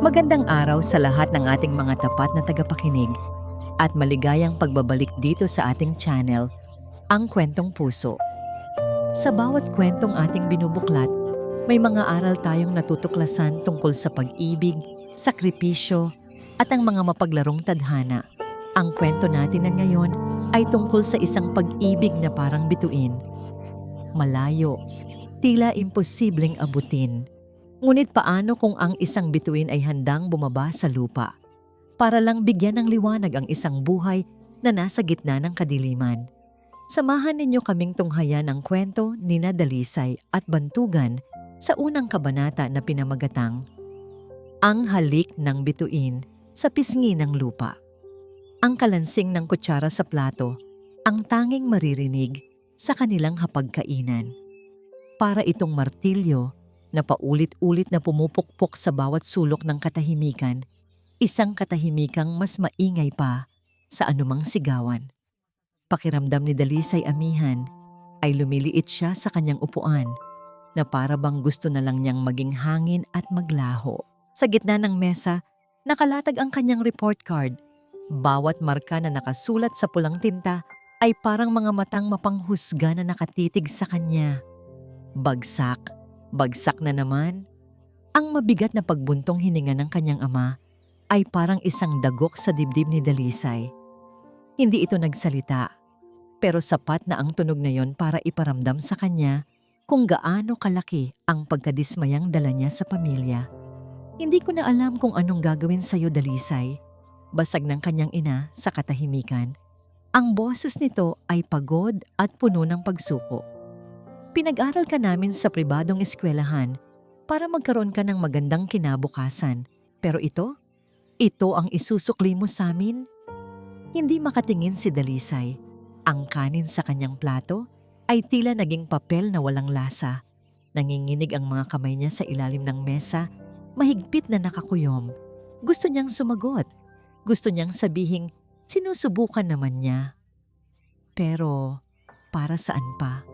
Magandang araw sa lahat ng ating mga tapat na tagapakinig at maligayang pagbabalik dito sa ating channel, Ang Kwentong Puso. Sa bawat kwentong ating binubuklat, may mga aral tayong natutuklasan tungkol sa pag-ibig, sakripisyo, at ang mga mapaglarong tadhana. Ang kwento natin na ngayon ay tungkol sa isang pag-ibig na parang bituin. Malayo, tila imposibleng abutin. Ngunit paano kung ang isang bituin ay handang bumaba sa lupa para lang bigyan ng liwanag ang isang buhay na nasa gitna ng kadiliman? Samahan ninyo kaming tunghayan ang kwento ni Dalisay at Bantugan sa unang kabanata na pinamagatang Ang Halik ng Bituin sa Pisngi ng Lupa. Ang kalansing ng kutsara sa plato, ang tanging maririnig sa kanilang hapagkainan. Para itong martilyo na paulit-ulit na pumupukpok sa bawat sulok ng katahimikan, isang katahimikang mas maingay pa sa anumang sigawan. Pakiramdam ni Dalisay amihan ay lumiliit siya sa kanyang upuan na para bang gusto na lang niyang maging hangin at maglaho. Sa gitna ng mesa, nakalatag ang kanyang report card. Bawat marka na nakasulat sa pulang tinta ay parang mga matang mapanghusga na nakatitig sa kanya. Bagsak na naman. Ang mabigat na pagbuntong hininga ng kanyang ama ay parang isang dagok sa dibdib ni Dalisay. Hindi ito nagsalita, pero sapat na ang tunog na yon para iparamdam sa kanya kung gaano kalaki ang pagkadismayang dala niya sa pamilya. Hindi ko na alam kung anong gagawin sa'yo, Dalisay. Basag ng kanyang ina sa katahimikan. Ang boses nito ay pagod at puno ng pagsuko. Pinag-aral ka namin sa pribadong eskwelahan para magkaroon ka ng magandang kinabukasan. Pero ito ang isusukli mo sa amin? Hindi makatingin si Dalisay. Ang kanin sa kanyang plato ay tila naging papel na walang lasa. Nanginginig ang mga kamay niya sa ilalim ng mesa, mahigpit na nakakuyom. Gusto niyang sumagot. Gusto niyang sabihing sinusubukan naman niya. Pero para saan pa?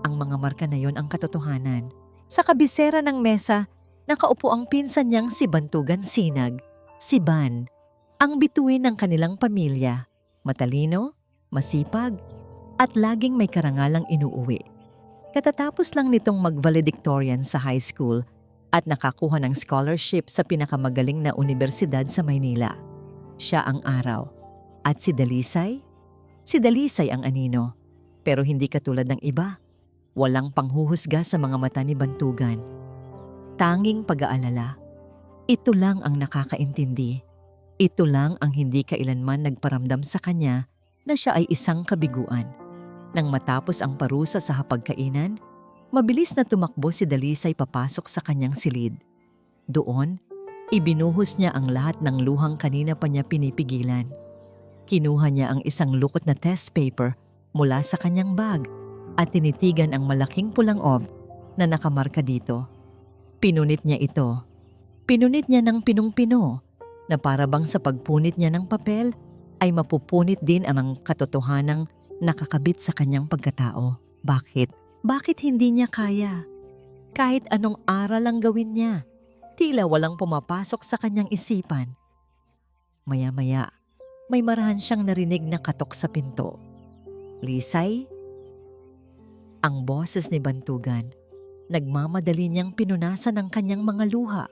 Ang mga marka na yon ang katotohanan. Sa kabisera ng mesa, nakaupo ang pinsan niyang si Bantugan Sinag, si Ban, ang bituin ng kanilang pamilya. Matalino, masipag, at laging may karangalang inuuwi. Katatapos lang nitong mag-valedictorian sa high school at nakakuha ng scholarship sa pinakamagaling na universidad sa Maynila. Siya ang araw. At si Dalisay? Si Dalisay ang anino. Pero hindi katulad ng iba. Walang panghuhusga sa mga mata ni Bantugan. Tanging pag-aalala. Ito lang ang nakakaintindi. Ito lang ang hindi kailanman nagparamdam sa kanya na siya ay isang kabiguan. Nang matapos ang parusa sa hapagkainan, mabilis na tumakbo si Dalisay papasok sa kanyang silid. Doon, ibinuhos niya ang lahat ng luhang kanina pa niya pinipigilan. Kinuha niya ang isang lukot na test paper mula sa kanyang bag at tinitigan ang malaking pulang ob na nakamarka dito. Pinunit niya ito. Pinunit niya ng pinung-pino na para bang sa pagpunit niya ng papel ay mapupunit din ang katotohanang nakakabit sa kanyang pagkatao. Bakit? Bakit hindi niya kaya? Kahit anong aral ang gawin niya, tila walang pumapasok sa kanyang isipan. Maya-maya, may marahan siyang narinig na katok sa pinto. Lisay? Ang boses ni Bantugan, nagmamadali niyang pinunasan ang kanyang mga luha.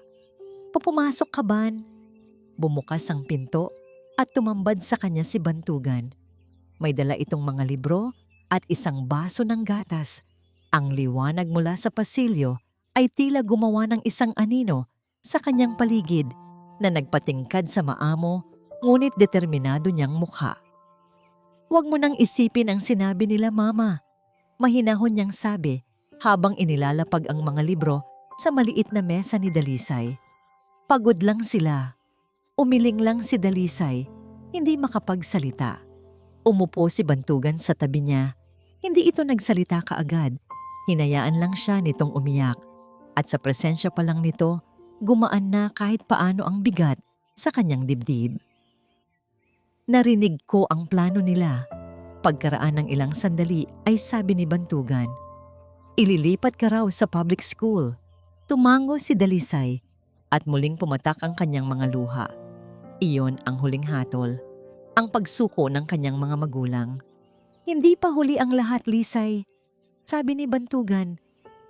Pupumasok ka, Ban? Bumukas ang pinto at tumambad sa kanya si Bantugan. May dala itong mga libro at isang baso ng gatas. Ang liwanag mula sa pasilyo ay tila gumawa ng isang anino sa kanyang paligid na nagpatingkad sa maamo ngunit determinado niyang mukha. Huwag mo nang isipin ang sinabi nila, Mama. Mahinahon niyang sabi habang inilalapag ang mga libro sa maliit na mesa ni Dalisay. Pagod lang sila. Umiling lang si Dalisay, hindi makapagsalita. Umupo si Bantugan sa tabi niya. Hindi ito nagsalita kaagad. Hinayaan lang siya nitong umiyak. At sa presensya pa lang nito, gumaan na kahit paano ang bigat sa kanyang dibdib. Narinig ko ang plano nila. Pagkaraan ng ilang sandali ay sabi ni Bantugan, ililipat ka raw sa public school. Tumango si Dalisay at muling pumatak ang kanyang mga luha. Iyon ang huling hatol, ang pagsuko ng kanyang mga magulang. Hindi pa huli ang lahat, Lisay, sabi ni Bantugan.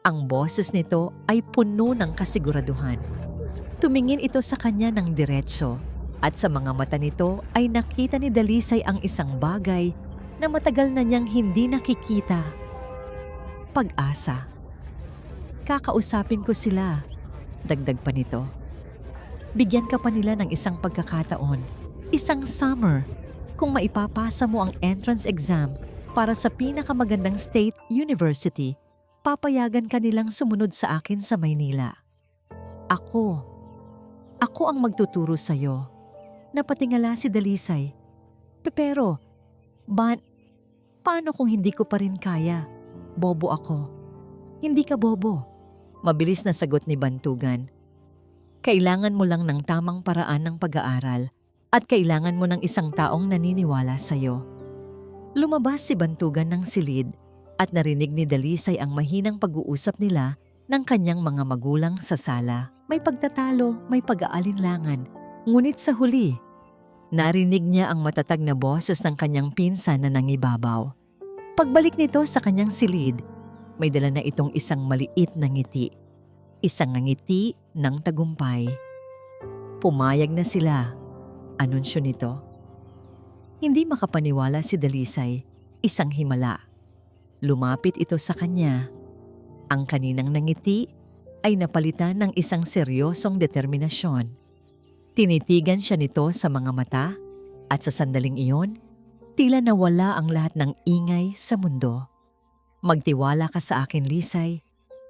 Ang boses nito ay puno ng kasiguraduhan. Tumingin ito sa kanya ng diretso at sa mga mata nito ay nakita ni Dalisay ang isang bagay na matagal na niyang hindi nakikita. Pag-asa. Kakausapin ko sila, dagdag pa nito. Bigyan ka pa nila ng isang pagkakataon, isang summer, kung maipapasa mo ang entrance exam para sa pinakamagandang state university, papayagan ka nilang sumunod sa akin sa Maynila. Ako ang magtuturo sa'yo. Napatingala si Dalisay. Pero, paano kung hindi ko pa rin kaya? Bobo ako. Hindi ka bobo. Mabilis na sagot ni Bantugan. Kailangan mo lang ng tamang paraan ng pag-aaral at kailangan mo ng isang taong naniniwala sa'yo. Lumabas si Bantugan ng silid at narinig ni Dalisay ang mahinang pag-uusap nila ng kanyang mga magulang sa sala. May pagtatalo, may pag-aalinlangan. Ngunit sa huli, narinig niya ang matatag na boses ng kanyang pinsan na nangibabaw. Pagbalik nito sa kanyang silid, may dala na itong isang maliit na ngiti. Isang ngiti ng tagumpay. Pumayag na sila. Anunsyo nito. Hindi makapaniwala si Dalisay, isang himala. Lumapit ito sa kanya. Ang kaninang nangiti ay napalitan ng isang seryosong determinasyon. Tinitigan siya nito sa mga mata at sa sandaling iyon, tila nawala ang lahat ng ingay sa mundo. Magtiwala ka sa akin, Lisay,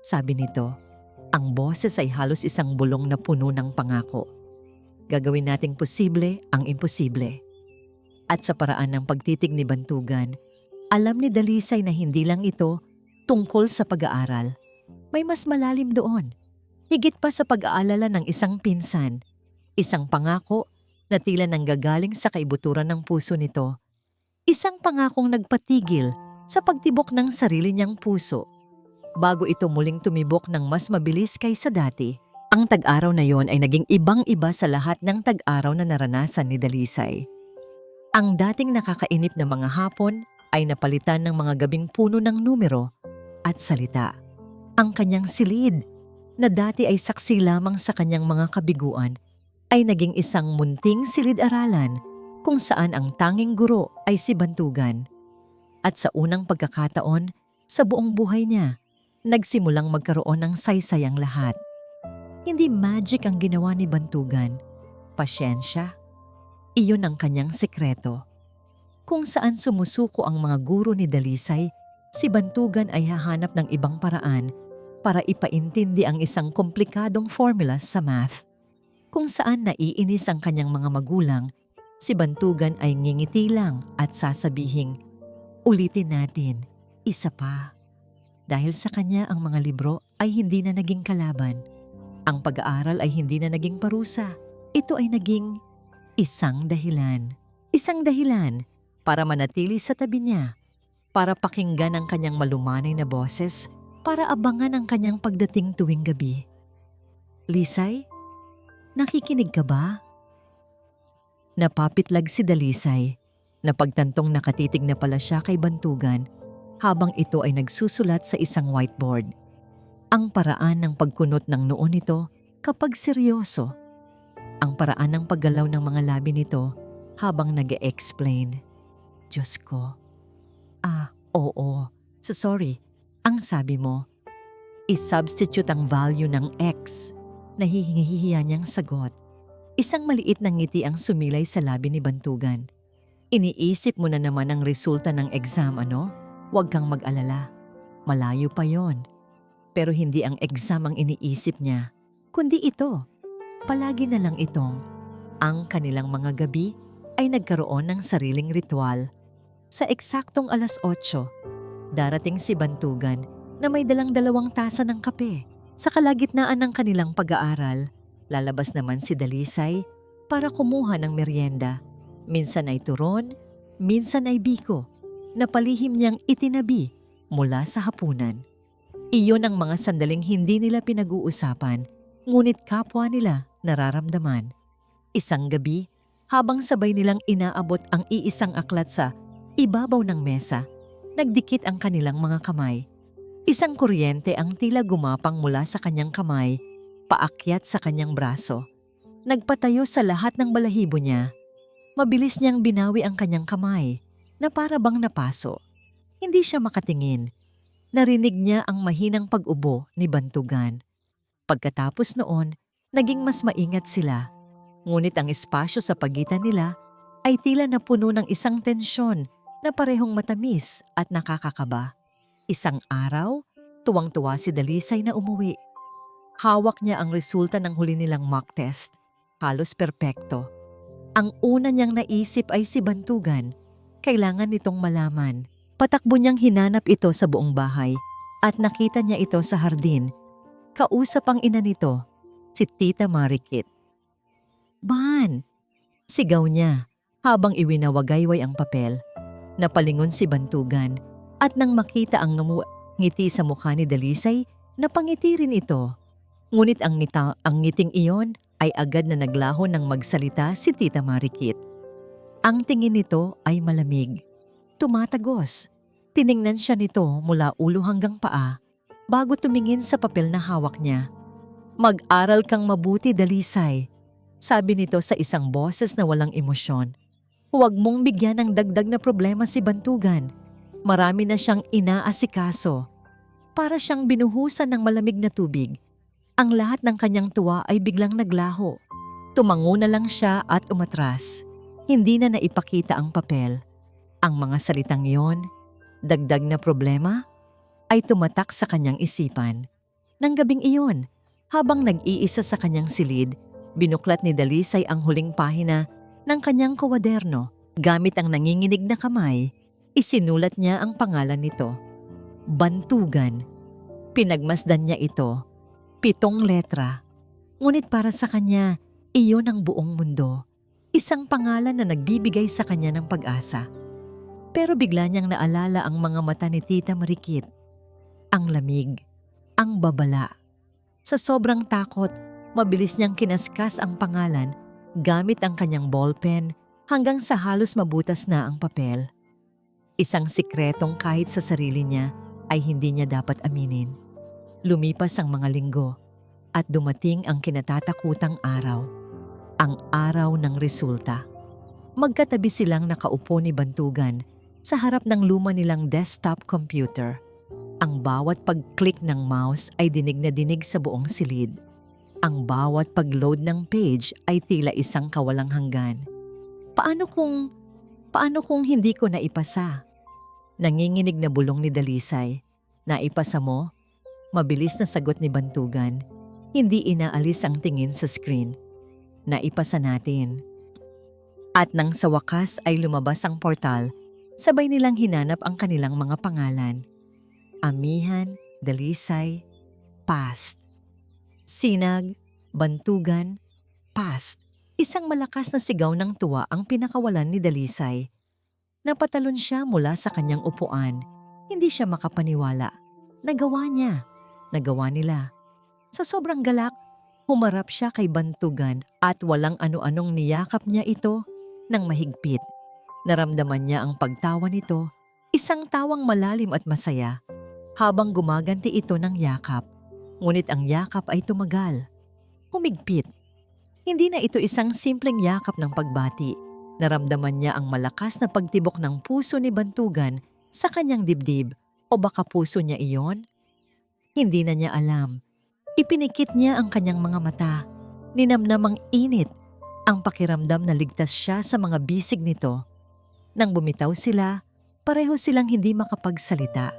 sabi nito. Ang boses ay halos isang bulong na puno ng pangako. Gagawin nating posible ang imposible. At sa paraan ng pagtitig ni Bantugan, alam ni Dalisay na hindi lang ito tungkol sa pag-aaral. May mas malalim doon. Higit pa sa pag-aalala ng isang pinsan. Isang pangako na tila nanggagaling sa kaibuturan ng puso nito. Isang pangakong nagpatigil sa pagtibok ng sarili niyang puso. Bago ito muling tumibok ng mas mabilis kaysa dati, ang tag-araw na yon ay naging ibang-iba sa lahat ng tag-araw na naranasan ni Dalisay. Ang dating nakakainip na mga hapon ay napalitan ng mga gabing puno ng numero at salita. Ang kanyang silid, na dati ay saksi lamang sa kanyang mga kabiguan, ay naging isang munting silid-aralan kung saan ang tanging guro ay si Bantugan. At sa unang pagkakataon, sa buong buhay niya, nagsimulang magkaroon ng saysay ang lahat. Hindi magic ang ginawa ni Bantugan. Pasyensya. Iyon ang kanyang sekreto. Kung saan sumusuko ang mga guro ni Dalisay, si Bantugan ay hahanap ng ibang paraan para ipaintindi ang isang komplikadong formula sa math. Kung saan naiinis ang kanyang mga magulang, si Bantugan ay ngingiti lang at sasabihing, ulitin natin, isa pa. Dahil sa kanya ang mga libro ay hindi na naging kalaban. Ang pag-aaral ay hindi na naging parusa. Ito ay naging isang dahilan. Isang dahilan para manatili sa tabi niya, para pakinggan ang kanyang malumanay na boses, para abangan ang kanyang pagdating tuwing gabi. Lisay, nakikinig ka ba? Napapitlag si Dalisay. Napagtantong nakatitig na pala siya kay Bantugan habang ito ay nagsusulat sa isang whiteboard. Ang paraan ng pagkunot ng noo nito kapag seryoso. Ang paraan ng paggalaw ng mga labi nito habang nag-e-explain. Diyos ko. Oo. Sorry. Ang sabi mo, i-substitute ang value ng X. Nahihingihiya niyang sagot. Isang maliit na ngiti ang sumilay sa labi ni Bantugan. Iniisip mo na naman ang resulta ng exam, ano? Huwag kang mag-alala. Malayo pa yon. Pero hindi ang exam ang iniisip niya, kundi ito. Palagi na lang itong, ang kanilang mga gabi ay nagkaroon ng sariling ritual. Sa eksaktong 8:00, darating si Bantugan na may dalang 2 tasa ng kape. Sa kalagitnaan ng kanilang pag-aaral, lalabas naman si Dalisay para kumuha ng merienda. Minsan ay turon, minsan ay biko, na palihim niyang itinabi mula sa hapunan. Iyon ang mga sandaling hindi nila pinag-uusapan, ngunit kapwa nila nararamdaman. Isang gabi, habang sabay nilang inaabot ang iisang aklat sa ibabaw ng mesa, nagdikit ang kanilang mga kamay. Isang kuryente ang tila gumapang mula sa kanyang kamay, paakyat sa kanyang braso. Nagpatayo sa lahat ng balahibo niya. Mabilis niyang binawi ang kanyang kamay na para bang napaso. Hindi siya makatingin. Narinig niya ang mahinang pag-ubo ni Bantugan. Pagkatapos noon, naging mas maingat sila. Ngunit ang espasyo sa pagitan nila ay tila napuno ng isang tensyon na parehong matamis at nakakakaba. Isang araw, tuwang-tuwa si Dalisay na umuwi. Hawak niya ang resulta ng huli nilang mock test. Halos perpekto. Ang una niyang naisip ay si Bantugan. Kailangan nitong malaman. Patakbo niyang hinanap ito sa buong bahay at nakita niya ito sa hardin. Kausap ang ina nito, si Tita Marikit. "Ban!" sigaw niya habang iwinawagayway ang papel. Napalingon si Bantugan at nang makita ang ngiti sa mukha ni Dalisay, napangiti rin ito. Ngunit ang ngiting iyon ay agad na naglaho ng magsalita si Tita Marikit. Ang tingin nito ay malamig. Tumatagos. Tiningnan siya nito mula ulo hanggang paa bago tumingin sa papel na hawak niya. "Mag-aral kang mabuti, Dalisay," sabi nito sa isang boses na walang emosyon. "Huwag mong bigyan ng dagdag na problema si Bantugan. Marami na siyang inaasikaso." Para siyang binuhusan ng malamig na tubig. Ang lahat ng kanyang tuwa ay biglang naglaho. Tumango na lang siya at umatras. Hindi na naipakita ang papel. Ang mga salitang yon, dagdag na problema, ay tumatak sa kanyang isipan. Nang gabing iyon, habang nag-iisa sa kanyang silid, binuklat ni Dalisay ang huling pahina ng kanyang kwaderno. Gamit ang nanginginig na kamay, isinulat niya ang pangalan nito. Bantugan. Pinagmasdan niya ito. 7 letra. Ngunit para sa kanya, iyon ang buong mundo. Isang pangalan na nagbibigay sa kanya ng pag-asa. Pero bigla niyang naalala ang mga mata ni Tita Marikit. Ang lamig, ang babala. Sa sobrang takot, mabilis niyang kinaskas ang pangalan gamit ang kanyang ballpen hanggang sa halos mabutas na ang papel. Isang sikretong kahit sa sarili niya ay hindi niya dapat aminin. Lumipas ang mga linggo at dumating ang kinatatakutang araw. Ang araw ng resulta. Magkatabi silang nakaupo ni Bantugan sa harap ng luma nilang desktop computer. Ang bawat pag-click ng mouse ay dinig na dinig sa buong silid. Ang bawat pag-load ng page ay tila isang kawalang hanggan. Paano kung hindi ko naipasa? Nanginginig na bulong ni Dalisay. "Naipasa mo?" Mabilis na sagot ni Bantugan. Hindi inaalis ang tingin sa screen. "Naipasa natin." At nang sa wakas ay lumabas ang portal, sabay nilang hinanap ang kanilang mga pangalan. Amihan, Dalisay, past. Sinag, Bantugan, past. Isang malakas na sigaw ng tuwa ang pinakawalan ni Dalisay. Napatalon siya mula sa kanyang upuan. Hindi siya makapaniwala. Nagawa niya. Nagawa nila. Sa sobrang galak, humarap siya kay Bantugan at walang ano-anong niyakap niya ito ng mahigpit. Naramdaman niya ang pagtawa nito, isang tawang malalim at masaya, habang gumaganti ito ng yakap. Ngunit ang yakap ay tumagal. Humigpit. Hindi na ito isang simpleng yakap ng pagbati. Naramdaman niya ang malakas na pagtibok ng puso ni Bantugan sa kanyang dibdib, o baka puso niya iyon? Hindi na niya alam. Ipinikit niya ang kanyang mga mata. Ninamnam ang init, ang pakiramdam na ligtas siya sa mga bisig nito. Nang bumitaw sila, pareho silang hindi makapagsalita.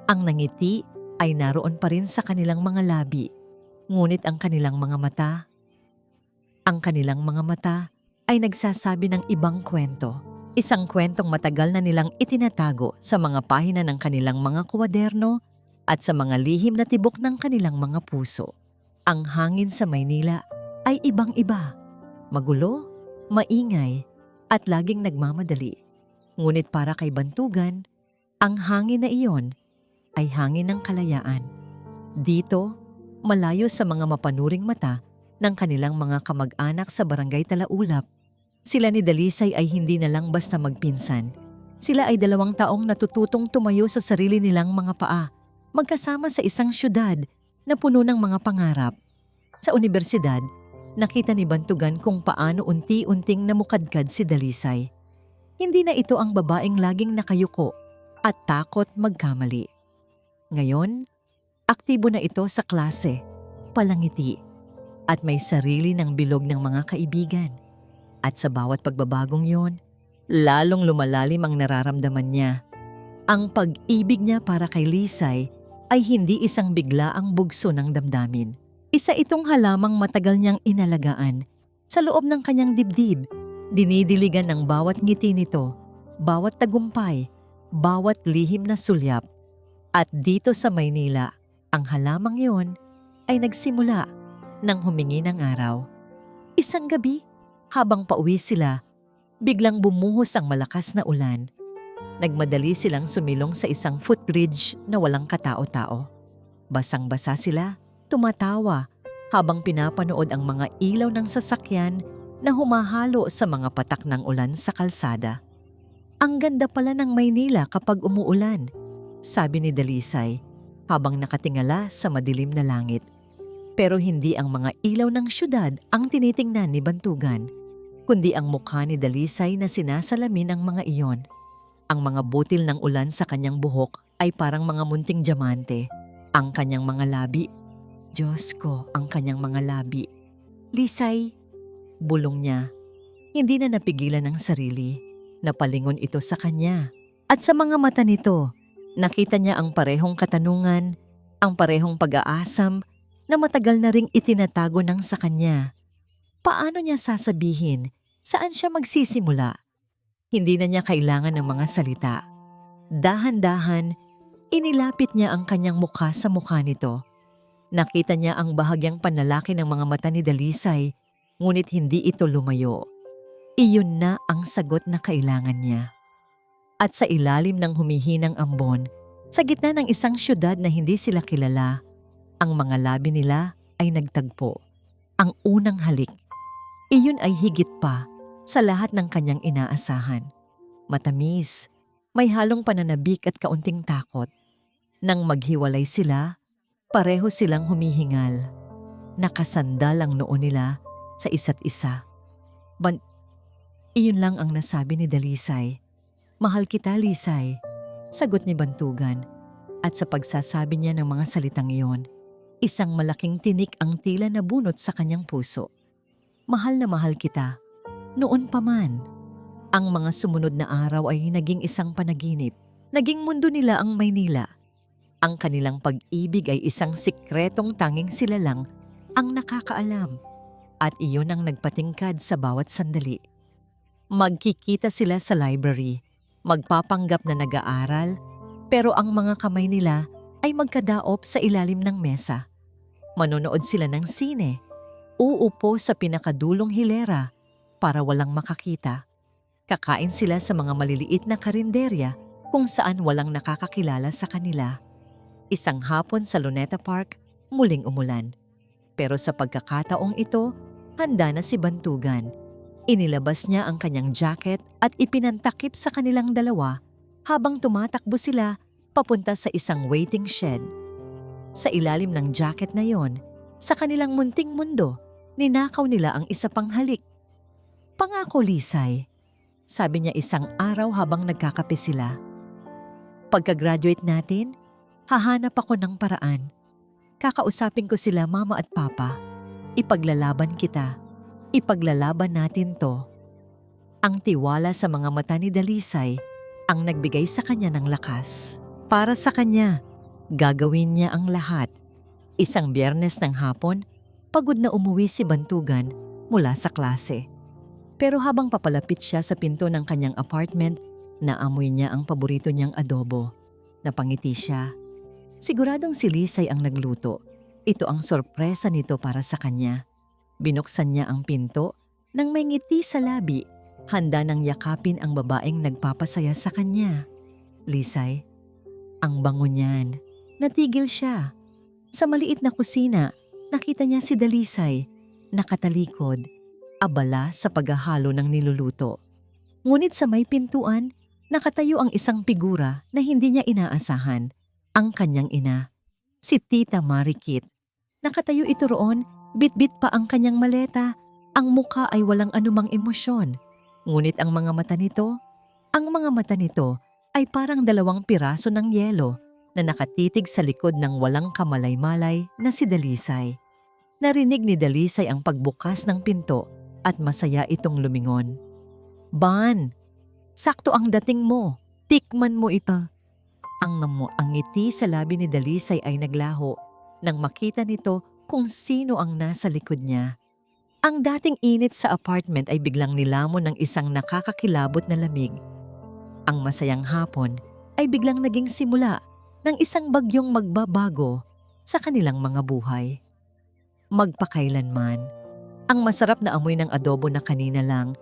Ang nangiti ay naroon pa rin sa kanilang mga labi, ngunit ang kanilang mga mata ay nagsasabi ng ibang kwento. Isang kwentong matagal na nilang itinatago sa mga pahina ng kanilang mga kwaderno at sa mga lihim na tibok ng kanilang mga puso. Ang hangin sa Maynila ay ibang-iba. Magulo, maingay, at laging nagmamadali. Ngunit para kay Bantugan, ang hangin na iyon ay hangin ng kalayaan. Dito, malayo sa mga mapanuring mata ng kanilang mga kamag-anak sa barangay Talaulap. Sila ni Dalisay ay hindi na lang basta magpinsan. Sila ay 2 taong natututong tumayo sa sarili nilang mga paa, magkasama sa isang syudad na puno ng mga pangarap. Sa unibersidad, nakita ni Bantugan kung paano unti-unting namukadkad si Dalisay. Hindi na ito ang babaeng laging nakayuko at takot magkamali. Ngayon, aktibo na ito sa klase, palangiti, at may sarili ng bilog ng mga kaibigan. At sa bawat pagbabagong yon, lalong lumalalim ang nararamdaman niya. Ang pag-ibig niya para kay Lisay ay hindi isang biglaang bugso ng damdamin. Isa itong halamang matagal niyang inalagaan sa loob ng kanyang dibdib. Dinidiligan ng bawat ngiti nito, bawat tagumpay, bawat lihim na sulyap. At dito sa Maynila, ang halamang yon ay nagsimula nang humingi ng araw. Isang gabi, habang pauwi sila, biglang bumuhos ang malakas na ulan. Nagmadali silang sumilong sa isang footbridge na walang katao-tao. Basang-basa sila, tumatawa, habang pinapanood ang mga ilaw ng sasakyan na humahalo sa mga patak ng ulan sa kalsada. Ang ganda pala ng Maynila kapag umuulan, sabi ni Dalisay, habang nakatingala sa madilim na langit. Pero hindi ang mga ilaw ng syudad ang tinitingnan ni Bantugan, kundi ang mukha ni Dalisay na sinasalamin ng mga iyon. Ang mga butil ng ulan sa kanyang buhok ay parang mga munting diamante. Ang kanyang mga labi, Diyos ko, ang kanyang mga labi. Lisay, bulong niya. Hindi na napigilan ng sarili. Napalingon ito sa kanya. At sa mga mata nito, nakita niya ang parehong katanungan, ang parehong pag-aasam na matagal na ring itinatago ng sa kanya. Paano niya sasabihin? Saan siya magsisimula? Hindi na niya kailangan ng mga salita. Dahan-dahan, inilapit niya ang kanyang mukha sa mukha nito. Nakita niya ang bahagyang panlalaki ng mga mata ni Dalisay, ngunit hindi ito lumayo. Iyon na ang sagot na kailangan niya. At sa ilalim ng humihinang ambon, sa gitna ng isang syudad na hindi sila kilala, ang mga labi nila ay nagtagpo. Ang unang halik. Iyon ay higit pa sa lahat ng kanyang inaasahan. Matamis, may halong pananabik at kaunting takot. Nang maghiwalay sila, pareho silang humihingal. Nakasandal ang noo nila sa isa't isa. Iyon lang ang nasabi ni Dalisay. Mahal kita, Lisay, sagot ni Bantugan. At sa pagsasabi niya ng mga salitang iyon, isang malaking tinik ang tila nabunot sa kanyang puso. Mahal na mahal kita. Noon pa man. Ang mga sumunod na araw ay naging isang panaginip. Naging mundo nila ang Maynila. Ang kanilang pag-ibig ay isang sikretong tanging sila lang ang nakakaalam. At iyon ang nagpatingkad sa bawat sandali. Magkikita sila sa library, magpapanggap na nag-aaral, pero ang mga kamay nila ay magkadaop sa ilalim ng mesa. Manonood sila ng sine, uupo sa pinakadulong hilera para walang makakita. Kakain sila sa mga maliliit na karinderya kung saan walang nakakakilala sa kanila. Isang hapon sa Luneta Park, muling umulan. Pero sa pagkakataong ito, handa na si Bantugan. Inilabas niya ang kanyang jacket at ipinantakip sa kanilang dalawa habang tumatakbo sila papunta sa isang waiting shed. Sa ilalim ng jacket na yon, sa kanilang munting mundo, ninakaw nila ang isa pang halik. Pangako, Lisay, sabi niya isang araw habang nagkakape sila. Pagka-graduate natin, hahanap ako ng paraan. Kakausapin ko sila mama at papa. Ipaglalaban kita. Ipaglalaban natin to. Ang tiwala sa mga mata ni Dalisay ang nagbigay sa kanya ng lakas. Para sa kanya, gagawin niya ang lahat. Isang Biyernes ng hapon, pagod na umuwi si Bantugan mula sa klase. Pero habang papalapit siya sa pinto ng kanyang apartment, naamoy niya ang paborito niyang adobo. Napangiti siya. Siguradong si Lisay ang nagluto. Ito ang sorpresa nito para sa kanya. Binuksan niya ang pinto nang may ngiti sa labi. Handa nang yakapin ang babaeng nagpapasaya sa kanya. Lisay, ang bango niyan. Natigil siya. Sa maliit na kusina, nakita niya si Dalisay, nakatalikod, abala sa paghahalo ng niluluto. Ngunit sa may pintuan, nakatayo ang isang figura na hindi niya inaasahan, ang kanyang ina, si Tita Marikit. Nakatayo ito roon, bitbit pa ang kanyang maleta, ang mukha ay walang anumang emosyon. Ngunit ang mga mata nito ay parang 2 piraso ng yelo na nakatitig sa likod ng walang kamalay-malay na si Dalisay. Narinig ni Dalisay ang pagbukas ng pinto at masaya itong lumingon. "Ban, sakto ang dating mo. Tikman mo ito." Ang ngiti sa labi ni Dalisay ay naglaho nang makita nito kung sino ang nasa likod niya. Ang dating init sa apartment ay biglang nilamon ng isang nakakakilabot na lamig. Ang masayang hapon ay biglang naging simula ng isang bagyong magbabago sa kanilang mga buhay. Magpakailanman, ang masarap na amoy ng adobo na kanina lang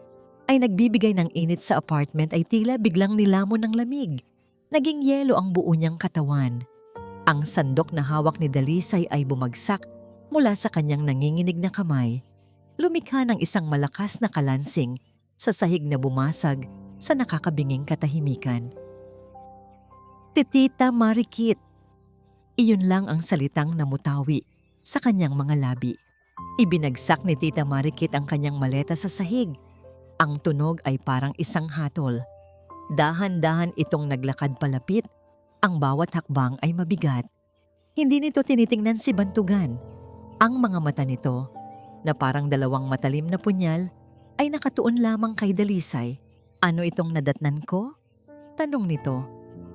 ay nagbibigay ng init sa apartment ay tila biglang nilamon ng lamig. Naging yelo ang buo niyang katawan. Ang sandok na hawak ni Dalisay ay bumagsak mula sa kanyang nanginginig na kamay. Lumikha ng isang malakas na kalansing sa sahig na bumasag sa nakakabinging katahimikan. "Tita Marikit." Iyon lang ang salitang namutawi sa kanyang mga labi. Ibinagsak ni Tita Marikit ang kanyang maleta sa sahig. Ang tunog ay parang isang hatol. Dahan-dahan itong naglakad palapit. Ang bawat hakbang ay mabigat. Hindi nito tinitingnan si Bantugan. Ang mga mata nito, na parang 2 matalim na punyal, ay nakatuon lamang kay Dalisay. "Ano itong nadatnan ko?" tanong nito.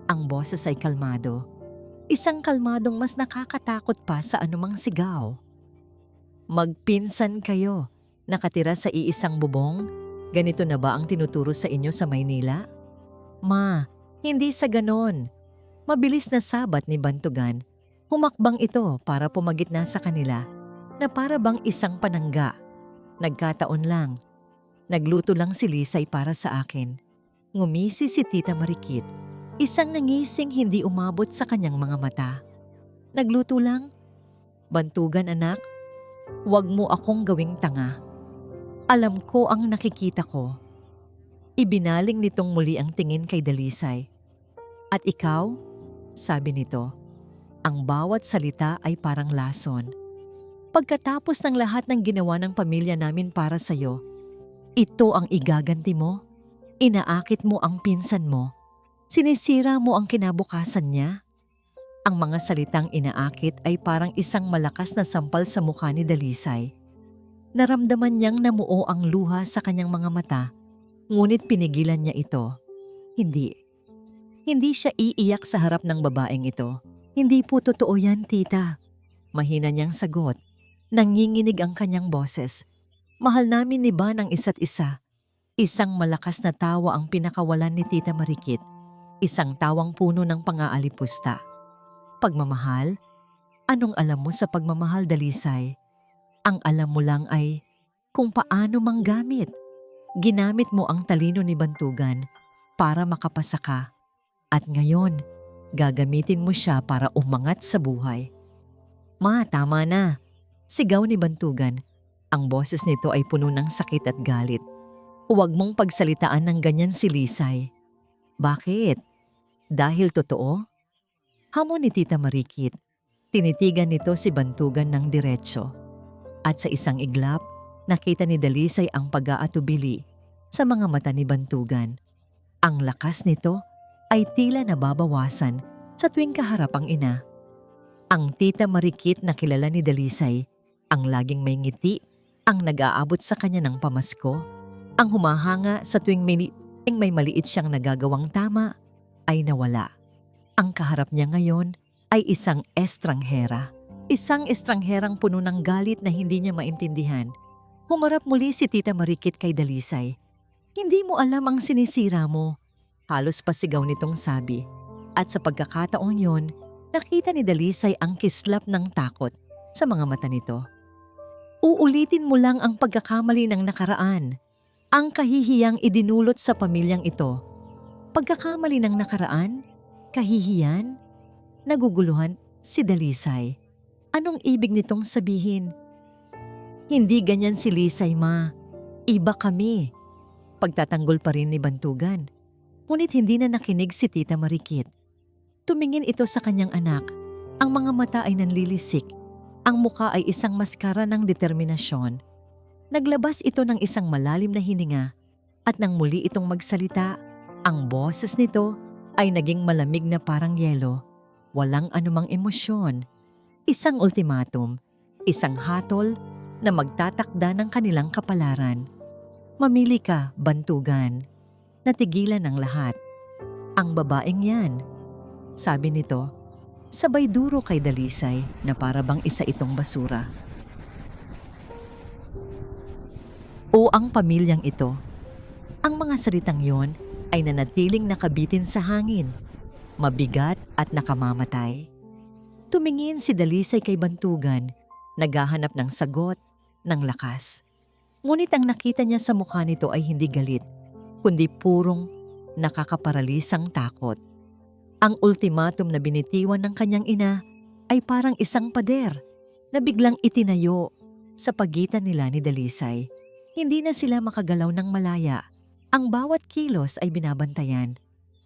Ang boses ay kalmado. Isang kalmadong mas nakakatakot pa sa anumang sigaw. "Magpinsan kayo, nakatira sa iisang bubong? Ganito na ba ang tinuturo sa inyo sa Maynila?" "Ma, hindi sa ganon." Mabilis na sabat ni Bantugan. Humakbang ito para pumagitna sa kanila na para bang isang panangga. "Nagkataon lang. Nagluto lang si Lisay para sa akin." Ngumisi si Tita Marikit. Isang nangising hindi umabot sa kanyang mga mata. "Nagluto lang? Bantugan anak, huwag mo akong gawing tanga. Alam ko ang nakikita ko." Ibinaling nitong muli ang tingin kay Dalisay. "At ikaw?" sabi nito. Ang bawat salita ay parang lason. "Pagkatapos ng lahat ng ginawa ng pamilya namin para sa'yo, ito ang igaganti mo? Inaakit mo ang pinsan mo? Sinisira mo ang kinabukasan niya?" Ang mga salitang inaakit ay parang isang malakas na sampal sa mukha ni Dalisay. Naramdaman niyang namuo ang luha sa kanyang mga mata, ngunit pinigilan niya ito. Hindi siya iiyak sa harap ng babaeng ito. "Hindi po totoo yan, tita." Mahina niyang sagot. Nanginginig ang kanyang boses. "Mahal namin ni Ban ang isa't isa." Isang malakas na tawa ang pinakawalan ni Tita Marikit. Isang tawang puno ng pang-aalipusta. "Pagmamahal? Anong alam mo sa pagmamahal, Dalisay? Ang alam mo lang ay kung paano manggamit. Ginamit mo ang talino ni Bantugan para makapasa ka. At ngayon, gagamitin mo siya para umangat sa buhay." "Ma, tama na." Sigaw ni Bantugan. Ang boses nito ay puno ng sakit at galit. "Huwag mong pagsalitaan ng ganyan si Lisay." "Bakit? Dahil totoo?" Hamon ni Tita Marikit. Tinitigan nito si Bantugan ng diretso. At sa isang iglap, nakita ni Dalisay ang pag-aatubili sa mga mata ni Bantugan. Ang lakas nito ay tila nababawasan sa tuwing kaharap ang ina. Ang Tita Marikit na kilala ni Dalisay, ang laging may ngiti, ang nag-aabot sa kanya ng pamasko, ang humahanga sa tuwing may maliit siyang nagagawang tama, ay nawala. Ang kaharap niya ngayon ay isang estranghera. Isang estrangherang puno ng galit na hindi niya maintindihan. Humarap muli si Tita Marikit kay Dalisay. "Hindi mo alam ang sinisira mo." Halos pasigaw nitong sabi. At sa pagkakataon yon, nakita ni Dalisay ang kislap ng takot sa mga mata nito. "Uulitin mo lang ang pagkakamali ng nakaraan. Ang kahihiyang idinulot sa pamilyang ito." "Pagkakamali ng nakaraan? Kahihiyan?" Naguguluhan si Dalisay. Anong ibig nitong sabihin? Hindi ganyan si Lisay, ma. Iba kami. Pagtatanggol pa rin ni Bantugan. Ngunit hindi na nakinig si Tita Marikit. Tumingin ito sa kanyang anak. Ang mga mata ay nanlilisik. Ang muka ay isang maskara ng determinasyon. Naglabas ito ng isang malalim na hininga at nang muli itong magsalita, ang boses nito ay naging malamig na parang yelo. Walang anumang emosyon. Isang ultimatum, isang hatol na magtatakda ng kanilang kapalaran. Mamili ka, Bantugan. Natigilan ng lahat. Ang babaeng yan, sabi nito, sabay duro kay Dalisay na para bang isa itong basura. O ang pamilyang ito. Ang mga salitang yon ay nanatiling nakabitin sa hangin, mabigat at nakamamatay. Tumingin si Dalisay kay Bantugan, naghahanap ng sagot, ng lakas. Ngunit ang nakita niya sa mukha nito ay hindi galit, kundi purong nakakaparalisang takot. Ang ultimatum na binitiwan ng kanyang ina ay parang isang pader na biglang itinayo sa pagitan nila ni Dalisay. Hindi na sila makagalaw ng malaya. Ang bawat kilos ay binabantayan.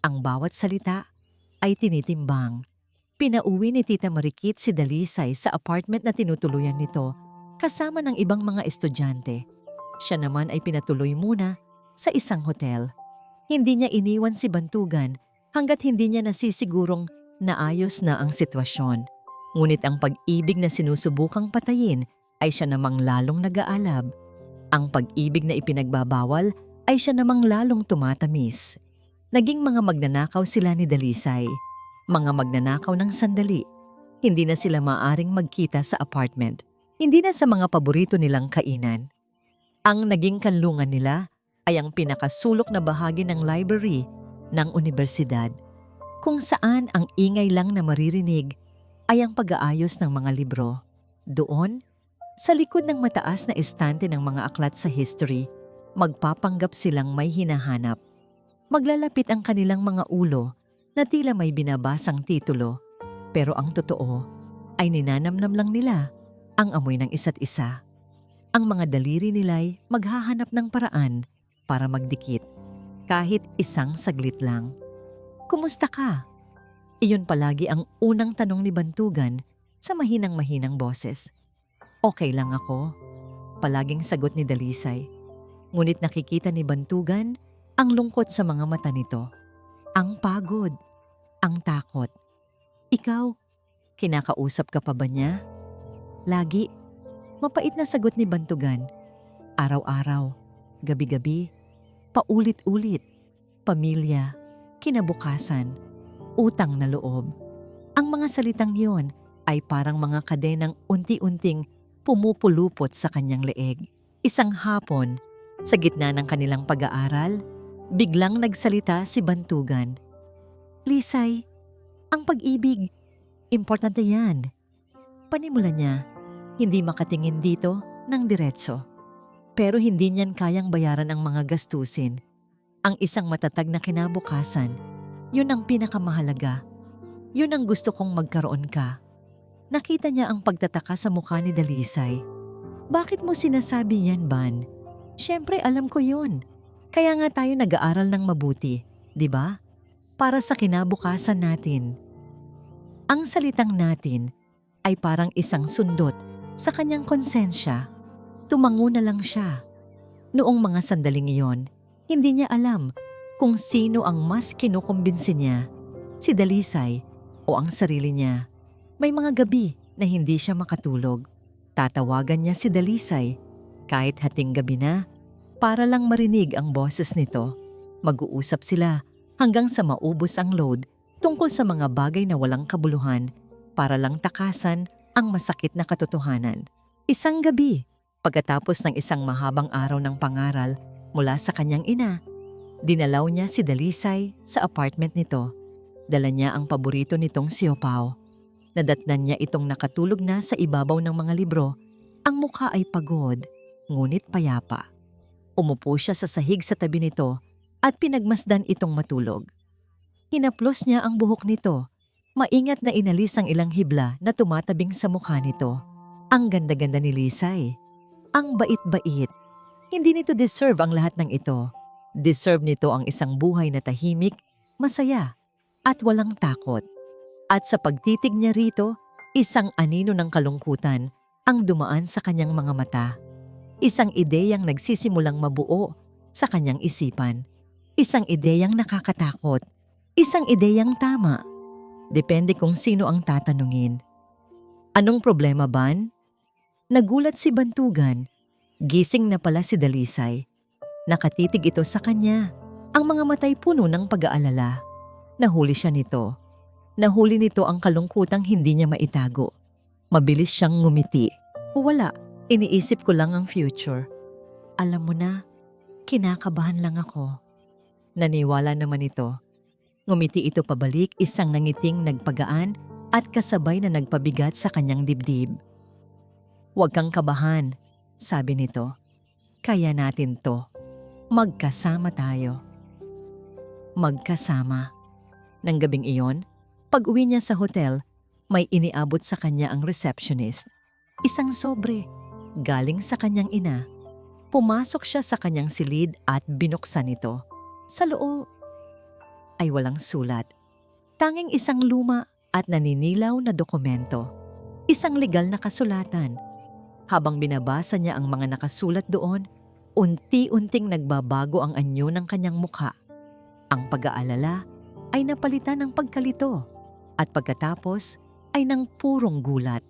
Ang bawat salita ay tinitimbang. Pinauwi ni Tita Marikit si Dalisay sa apartment na tinutuluyan nito kasama ng ibang mga estudyante. Siya naman ay pinatuloy muna sa isang hotel. Hindi niya iniwan si Bantugan hanggat hindi niya nasisigurong naayos na ang sitwasyon. Ngunit ang pag-ibig na sinusubukang patayin ay siya namang lalong nag-aalab. Ang pag-ibig na ipinagbabawal ay siya namang lalong tumatamis. Naging mga magnanakaw sila ni Dalisay. Mga magnanakaw ng sandali. Hindi na sila maaring magkita sa apartment. Hindi na sa mga paborito nilang kainan. Ang naging kanlungan nila ay ang pinakasulok na bahagi ng library ng universidad, kung saan ang ingay lang na maririnig ay ang pag-aayos ng mga libro. Doon, sa likod ng mataas na estante ng mga aklat sa history, magpapanggap silang may hinahanap. Maglalapit ang kanilang mga ulo na tila may binabasang titulo, pero ang totoo ay ninanamnam lang nila ang amoy ng isa't isa. Ang mga daliri nila'y maghahanap ng paraan para magdikit, kahit isang saglit lang. Kumusta ka? Iyon palagi ang unang tanong ni Bantugan sa mahinang-mahinang boses. Okay lang ako, palaging sagot ni Dalisay. Ngunit nakikita ni Bantugan ang lungkot sa mga mata nito. Ang pagod, ang takot. Ikaw, kinakausap ka pa ba niya? Lagi. Mapait na sagot ni Bantugan. Araw-araw, gabi-gabi, paulit-ulit, pamilya, kinabukasan, utang na loob. Ang mga salitang yon ay parang mga kadenang unti-unting pumupulupot sa kanyang leeg. Isang hapon, sa gitna ng kanilang pag-aaral, biglang nagsalita si Bantugan. Lisay, ang pag-ibig, importante yan. Panimula niya, hindi makatingin dito ng diretso. Pero hindi niyan kayang bayaran ang mga gastusin. Ang isang matatag na kinabukasan, yun ang pinakamahalaga. Yun ang gusto kong magkaroon ka. Nakita niya ang pagtataka sa mukha ni Dalisay. Bakit mo sinasabi yan, Ban? Siyempre alam ko yun. Kaya nga tayo nag-aaral ng mabuti, di ba? Para sa kinabukasan natin. Ang salitang natin ay parang isang sundot sa kanyang konsensya. Tumango na lang siya. Noong mga sandaling iyon, hindi niya alam kung sino ang mas kinukumbinsi niya, si Dalisay o ang sarili niya. May mga gabi na hindi siya makatulog. Tatawagan niya si Dalisay kahit hating gabi na para lang marinig ang boses nito. Mag-uusap sila hanggang sa maubos ang load tungkol sa mga bagay na walang kabuluhan para lang takasan ang masakit na katotohanan. Isang gabi, pagkatapos ng isang mahabang araw ng pangaral mula sa kanyang ina, dinalaw niya si Dalisay sa apartment nito. Dala niya ang paborito nitong siopaw. Nadatnan niya itong nakatulog na sa ibabaw ng mga libro. Ang mukha ay pagod, ngunit payapa. Umupo siya sa sahig sa tabi nito at pinagmasdan itong matulog. Hinaplos niya ang buhok nito Maingat na inalis ang ilang hibla na tumatabing sa mukha nito. Ang ganda-ganda ni Lisay. Ang bait-bait. Hindi nito deserve ang lahat ng ito. Deserve nito ang isang buhay na tahimik, masaya, at walang takot. At sa pagtitig niya rito, isang anino ng kalungkutan ang dumaan sa kanyang mga mata. Isang ideyang nagsisimulang mabuo sa kanyang isipan. Isang ideyang nakakatakot. Isang ideyang tama. Depende kung sino ang tatanungin. Anong problema, Ban? Nagulat si Bantugan. Gising na pala si Dalisay. Nakatitig ito sa kanya. Ang mga matay puno ng pag-aalala. Nahuli siya nito. Nahuli nito ang kalungkutang hindi niya maitago. Mabilis siyang ngumiti. Wala, iniisip ko lang ang future. Alam mo na, kinakabahan lang ako. Naniwala naman ito. Ngumiti ito pabalik, isang nangiting nagpagaan at kasabay na nagpabigat sa kanyang dibdib. Huwag kang kabahan, sabi nito. Kaya natin to. Magkasama tayo. Magkasama. Nang gabing iyon, pag-uwi niya sa hotel, may iniabot sa kanya ang receptionist. Isang sobre, galing sa kanyang ina. Pumasok siya sa kanyang silid at binuksan ito. Sa loob ay walang sulat. Tanging isang luma at naninilaw na dokumento. Isang legal na kasulatan. Habang binabasa niya ang mga nakasulat doon, unti-unting nagbabago ang anyo ng kanyang mukha. Ang pag-aalala ay napalitan ng pagkalito at pagkatapos ay ng purong gulat.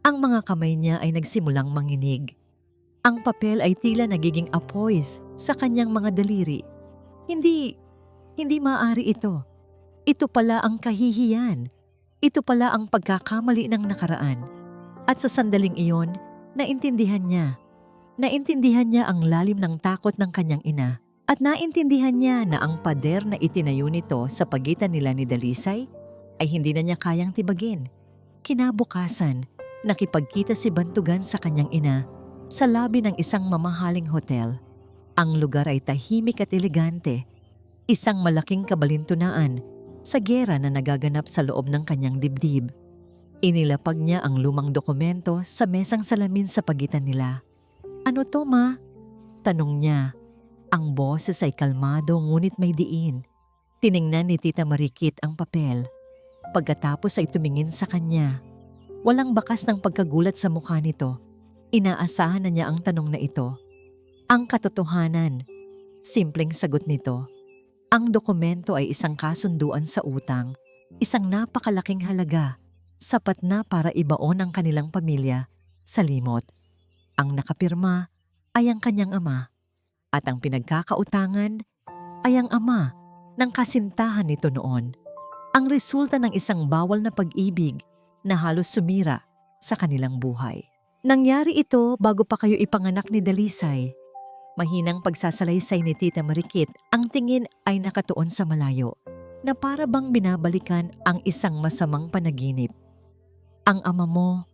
Ang mga kamay niya ay nagsimulang manginig. Ang papel ay tila nagiging apoys sa kanyang mga daliri. Hindi maaari ito. Ito pala ang kahihiyan. Ito pala ang pagkakamali ng nakaraan. At sa sandaling iyon, naintindihan niya. Naintindihan niya ang lalim ng takot ng kanyang ina. At naintindihan niya na ang pader na itinayo nito sa pagitan nila ni Dalisay ay hindi na niya kayang tibagin. Kinabukasan, nakipagkita si Bantugan sa kanyang ina sa labi ng isang mamahaling hotel. Ang lugar ay tahimik at elegante. Isang malaking kabalintunaan sa giyera na nagaganap sa loob ng kanyang dibdib. Inilapag niya ang lumang dokumento sa mesang salamin sa pagitan nila. Ano to, ma? Tanong niya. Ang boses ay kalmado ngunit may diin. Tiningnan ni Tita Marikit ang papel. Pagkatapos ay tumingin sa kanya. Walang bakas ng pagkagulat sa mukha nito. Inaasahan na niya ang tanong na ito. Ang katotohanan. Simpleng sagot nito. Ang dokumento ay isang kasunduan sa utang. Isang napakalaking halaga. Sapat na para ibaon ang kanilang pamilya sa limot. Ang nakapirma ay ang kanyang ama. At ang pinagkakautangan ay ang ama ng kasintahan nito noon. Ang resulta ng isang bawal na pag-ibig na halos sumira sa kanilang buhay. Nangyari ito bago pa kayo ipanganak ni Dalisay. Mahinang pagsasalaysay ni Tita Marikit, ang tingin ay nakatuon sa malayo, na para bang binabalikan ang isang masamang panaginip. Ang ama mo,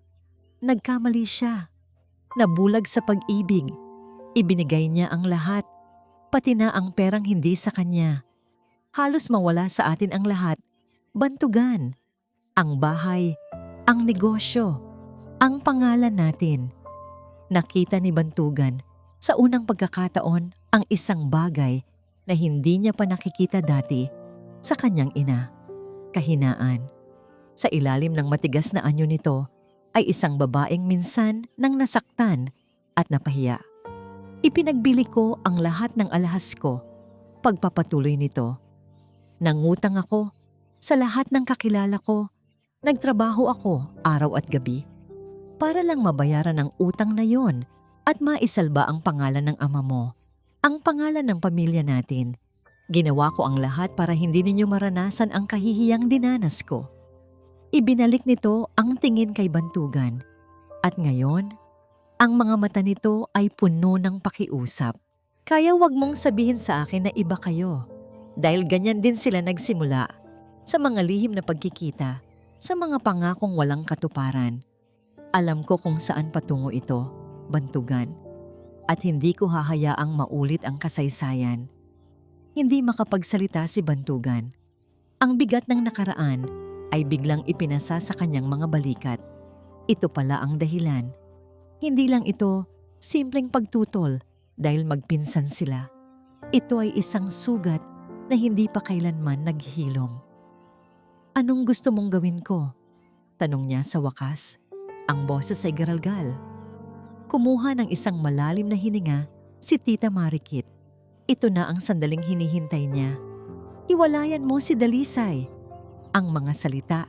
nagkamali siya. Nabulag sa pag-ibig. Ibinigay niya ang lahat, pati na ang perang hindi sa kanya. Halos mawala sa atin ang lahat. Bantugan, ang bahay, ang negosyo, ang pangalan natin. Nakita ni Bantugan sa unang pagkakataon ang isang bagay na hindi niya pa nakikita dati sa kanyang ina. Kahinaan. Sa ilalim ng matigas na anyo nito ay isang babaeng minsan nang nasaktan at napahiya. Ipinagbili ko ang lahat ng alahas ko. Pagpapatuloy nito. Nangutang ako sa lahat ng kakilala ko. Nagtrabaho ako araw at gabi para lang mabayaran ang utang na yon at maisalba ang pangalan ng ama mo, ang pangalan ng pamilya natin. Ginawa ko ang lahat para hindi ninyo maranasan ang kahihiyang dinanas ko. Ibinalik nito ang tingin kay Bantugan. At ngayon, ang mga mata nito ay puno ng pakiusap. Kaya wag mong sabihin sa akin na iba kayo. Dahil ganyan din sila nagsimula sa mga lihim na pagkikita, sa mga pangakong walang katuparan. Alam ko kung saan patungo ito, Bantugan. At hindi ko hahayaang maulit ang kasaysayan. Hindi makapagsalita si Bantugan. Ang bigat ng nakaraan ay biglang ipinasa sa kanyang mga balikat. Ito pala ang dahilan. Hindi lang ito simpleng pagtutol dahil magpinsan sila. Ito ay isang sugat na hindi pa kailanman naghilom. Anong gusto mong gawin ko? Tanong niya sa wakas. Ang boses ay garalgal. Kumuha ng isang malalim na hininga si Tita Marikit. Ito na ang sandaling hinihintay niya. Iwalayan mo si Dalisay. Ang mga salita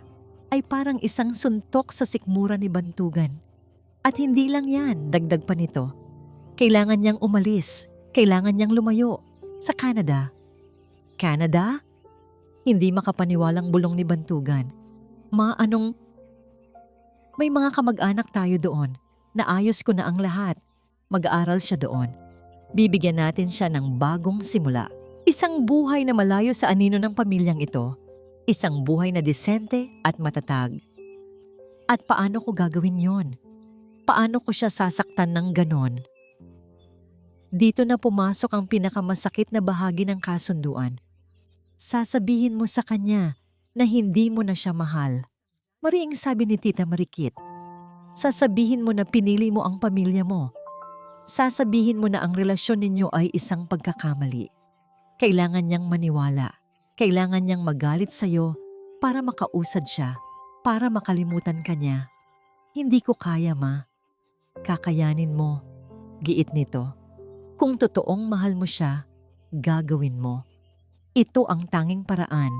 ay parang isang suntok sa sikmura ni Bantugan. At hindi lang yan, dagdag pa nito. Kailangan niyang umalis. Kailangan niyang lumayo. Sa Canada. Canada? Hindi makapaniwalang bulong ni Bantugan. May mga kamag-anak tayo doon. Naayos ko na ang lahat. Mag-aaral siya doon. Bibigyan natin siya ng bagong simula. Isang buhay na malayo sa anino ng pamilyang ito. Isang buhay na disente at matatag. At paano ko gagawin yon? Paano ko siya sasaktan ng ganon? Dito na pumasok ang pinakamasakit na bahagi ng kasunduan. Sasabihin mo sa kanya na hindi mo na siya mahal. Mariing sabi ni Tita Marikit. Sasabihin mo na pinili mo ang pamilya mo. Sasabihin mo na ang relasyon ninyo ay isang pagkakamali. Kailangan niyang maniwala. Kailangan niyang magalit sa'yo para makausad siya, para makalimutan ka niya. Hindi ko kaya, Ma. Kakayanin mo. Giit nito. Kung totoong mahal mo siya, gagawin mo. Ito ang tanging paraan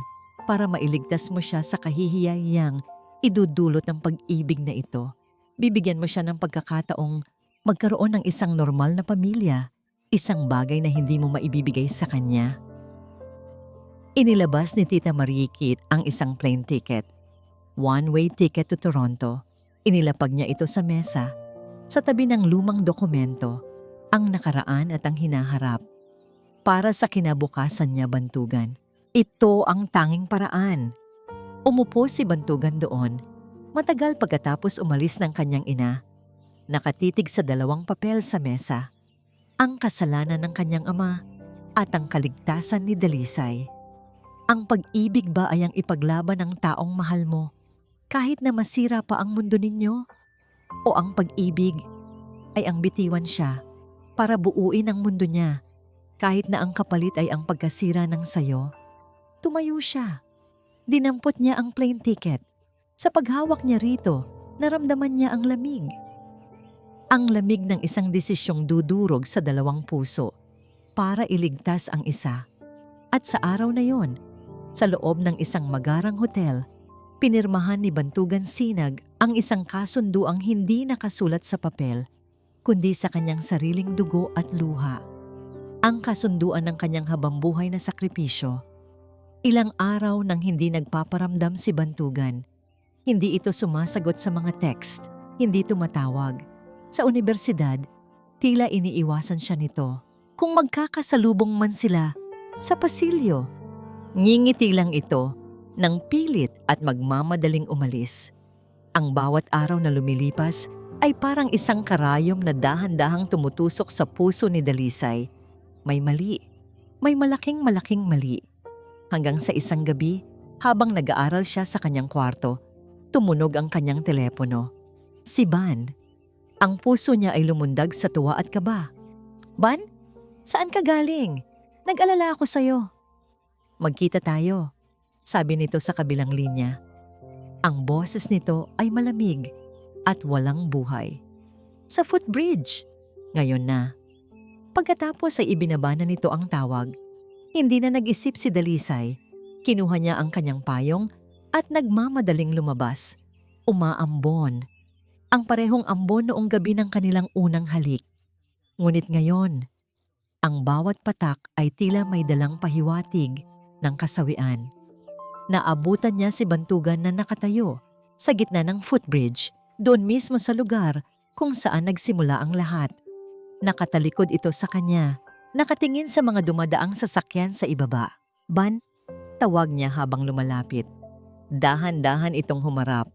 para mailigtas mo siya sa kahihiyayang idudulot ng pag-ibig na ito. Bibigyan mo siya ng pagkakataong magkaroon ng isang normal na pamilya, isang bagay na hindi mo maibibigay sa kanya. Inilabas ni Tita Marikit ang isang plane ticket. One-way ticket to Toronto. Inilapag niya ito sa mesa, sa tabi ng lumang dokumento, ang nakaraan at ang hinaharap. Para sa kinabukasan niya, Bantugan. Ito ang tanging paraan. Umupo si Bantugan doon. Matagal pagkatapos umalis ng kanyang ina. Nakatitig sa dalawang papel sa mesa. Ang kasalanan ng kanyang ama at ang kaligtasan ni Dalisay. Ang pag-ibig ba ay ang ipaglaban ng taong mahal mo kahit na masira pa ang mundo ninyo? O ang pag-ibig ay ang bitiwan siya para buuin ang mundo niya kahit na ang kapalit ay ang pagkasira ng sayo? Tumayo siya. Dinampot niya ang plane ticket. Sa paghawak niya rito, naramdaman niya ang lamig. Ang lamig ng isang desisyong dudurog sa dalawang puso para iligtas ang isa. At sa araw na yon, sa loob ng isang magarang hotel, pinirmahan ni Bantugan Sinag ang isang kasunduang hindi nakasulat sa papel, kundi sa kanyang sariling dugo at luha. Ang kasunduan ng kanyang habambuhay na sakripisyo. Ilang araw nang hindi nagpaparamdam si Bantugan. Hindi ito sumasagot sa mga text, hindi tumatawag. Sa unibersidad, tila iniiwasan siya nito. Kung magkakasalubong man sila, sa pasilyo, ngingiti lang ito ng pilit at magmamadaling umalis. Ang bawat araw na lumilipas ay parang isang karayom na dahan-dahang tumutusok sa puso ni Dalisay. May mali, may malaking mali. Hanggang sa isang gabi, habang nag-aaral siya sa kanyang kwarto, tumunog ang kanyang telepono. Si Ban. Ang puso niya ay lumundag sa tuwa at kaba. Ban, saan ka galing? Nag-alala ako sa'yo. Magkita tayo, sabi nito sa kabilang linya. Ang boses nito ay malamig at walang buhay. Sa footbridge, ngayon na. Pagkatapos ay ibinaba na nito ang tawag. Hindi na nag-isip si Dalisay. Kinuha niya ang kanyang payong at nagmamadaling lumabas. Umaambon. Ang parehong ambon noong gabi ng kanilang unang halik. Ngunit ngayon, ang bawat patak ay tila may dalang pahiwatig ng kasawian. Naabutan niya si Bantugan na nakatayo sa gitna ng footbridge, doon mismo sa lugar kung saan nagsimula ang lahat. Nakatalikod ito sa kanya, nakatingin sa mga dumadaang sasakyan sa ibaba. Ban, tawag niya habang lumalapit. Dahan-dahan itong humarap.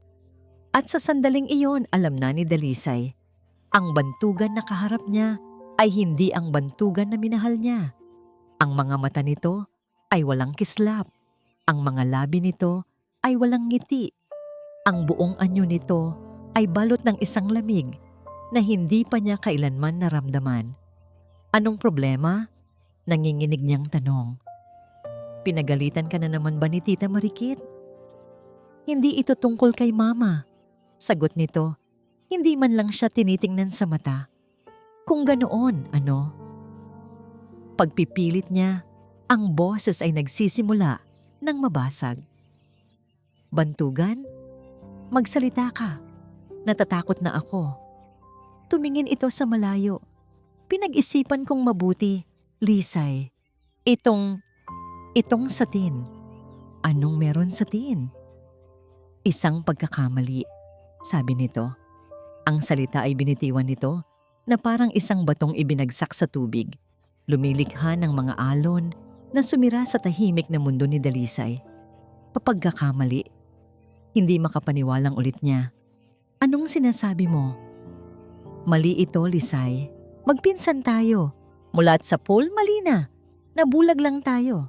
At sa sandaling iyon, alam na ni Dalisay, ang Bantugan na kaharap niya ay hindi ang Bantugan na minahal niya. Ang mga mata nito ay walang kislap. Ang mga labi nito ay walang ngiti. Ang buong anyo nito ay balot ng isang lamig na hindi pa niya kailanman naramdaman. Anong problema? Nanginginig niyang tanong. Pinagalitan ka na naman ba ni Tita Marikit? Hindi ito tungkol kay Mama. Sagot nito, hindi man lang siya tinitingnan sa mata. Kung ganoon, ano? Pagpipilit niya, ang boses ay nagsisimula ng mabasag. Bantugan? Magsalita ka. Natatakot na ako. Tumingin ito sa malayo. Pinag-isipan kong mabuti, Lisay. Itong satin. Anong meron sa tin? Isang pagkakamali, sabi nito. Ang salita ay binitiwan nito na parang isang batong ibinagsak sa tubig. Lumilikha ng mga alon na sumira sa tahimik na mundo ni Dalisay. Papagkakamali. Hindi makapaniwalang ulit niya. Anong sinasabi mo? Mali ito, Lisay. Magpinsan tayo. Mulat sa pool, mali na. Nabulag lang tayo.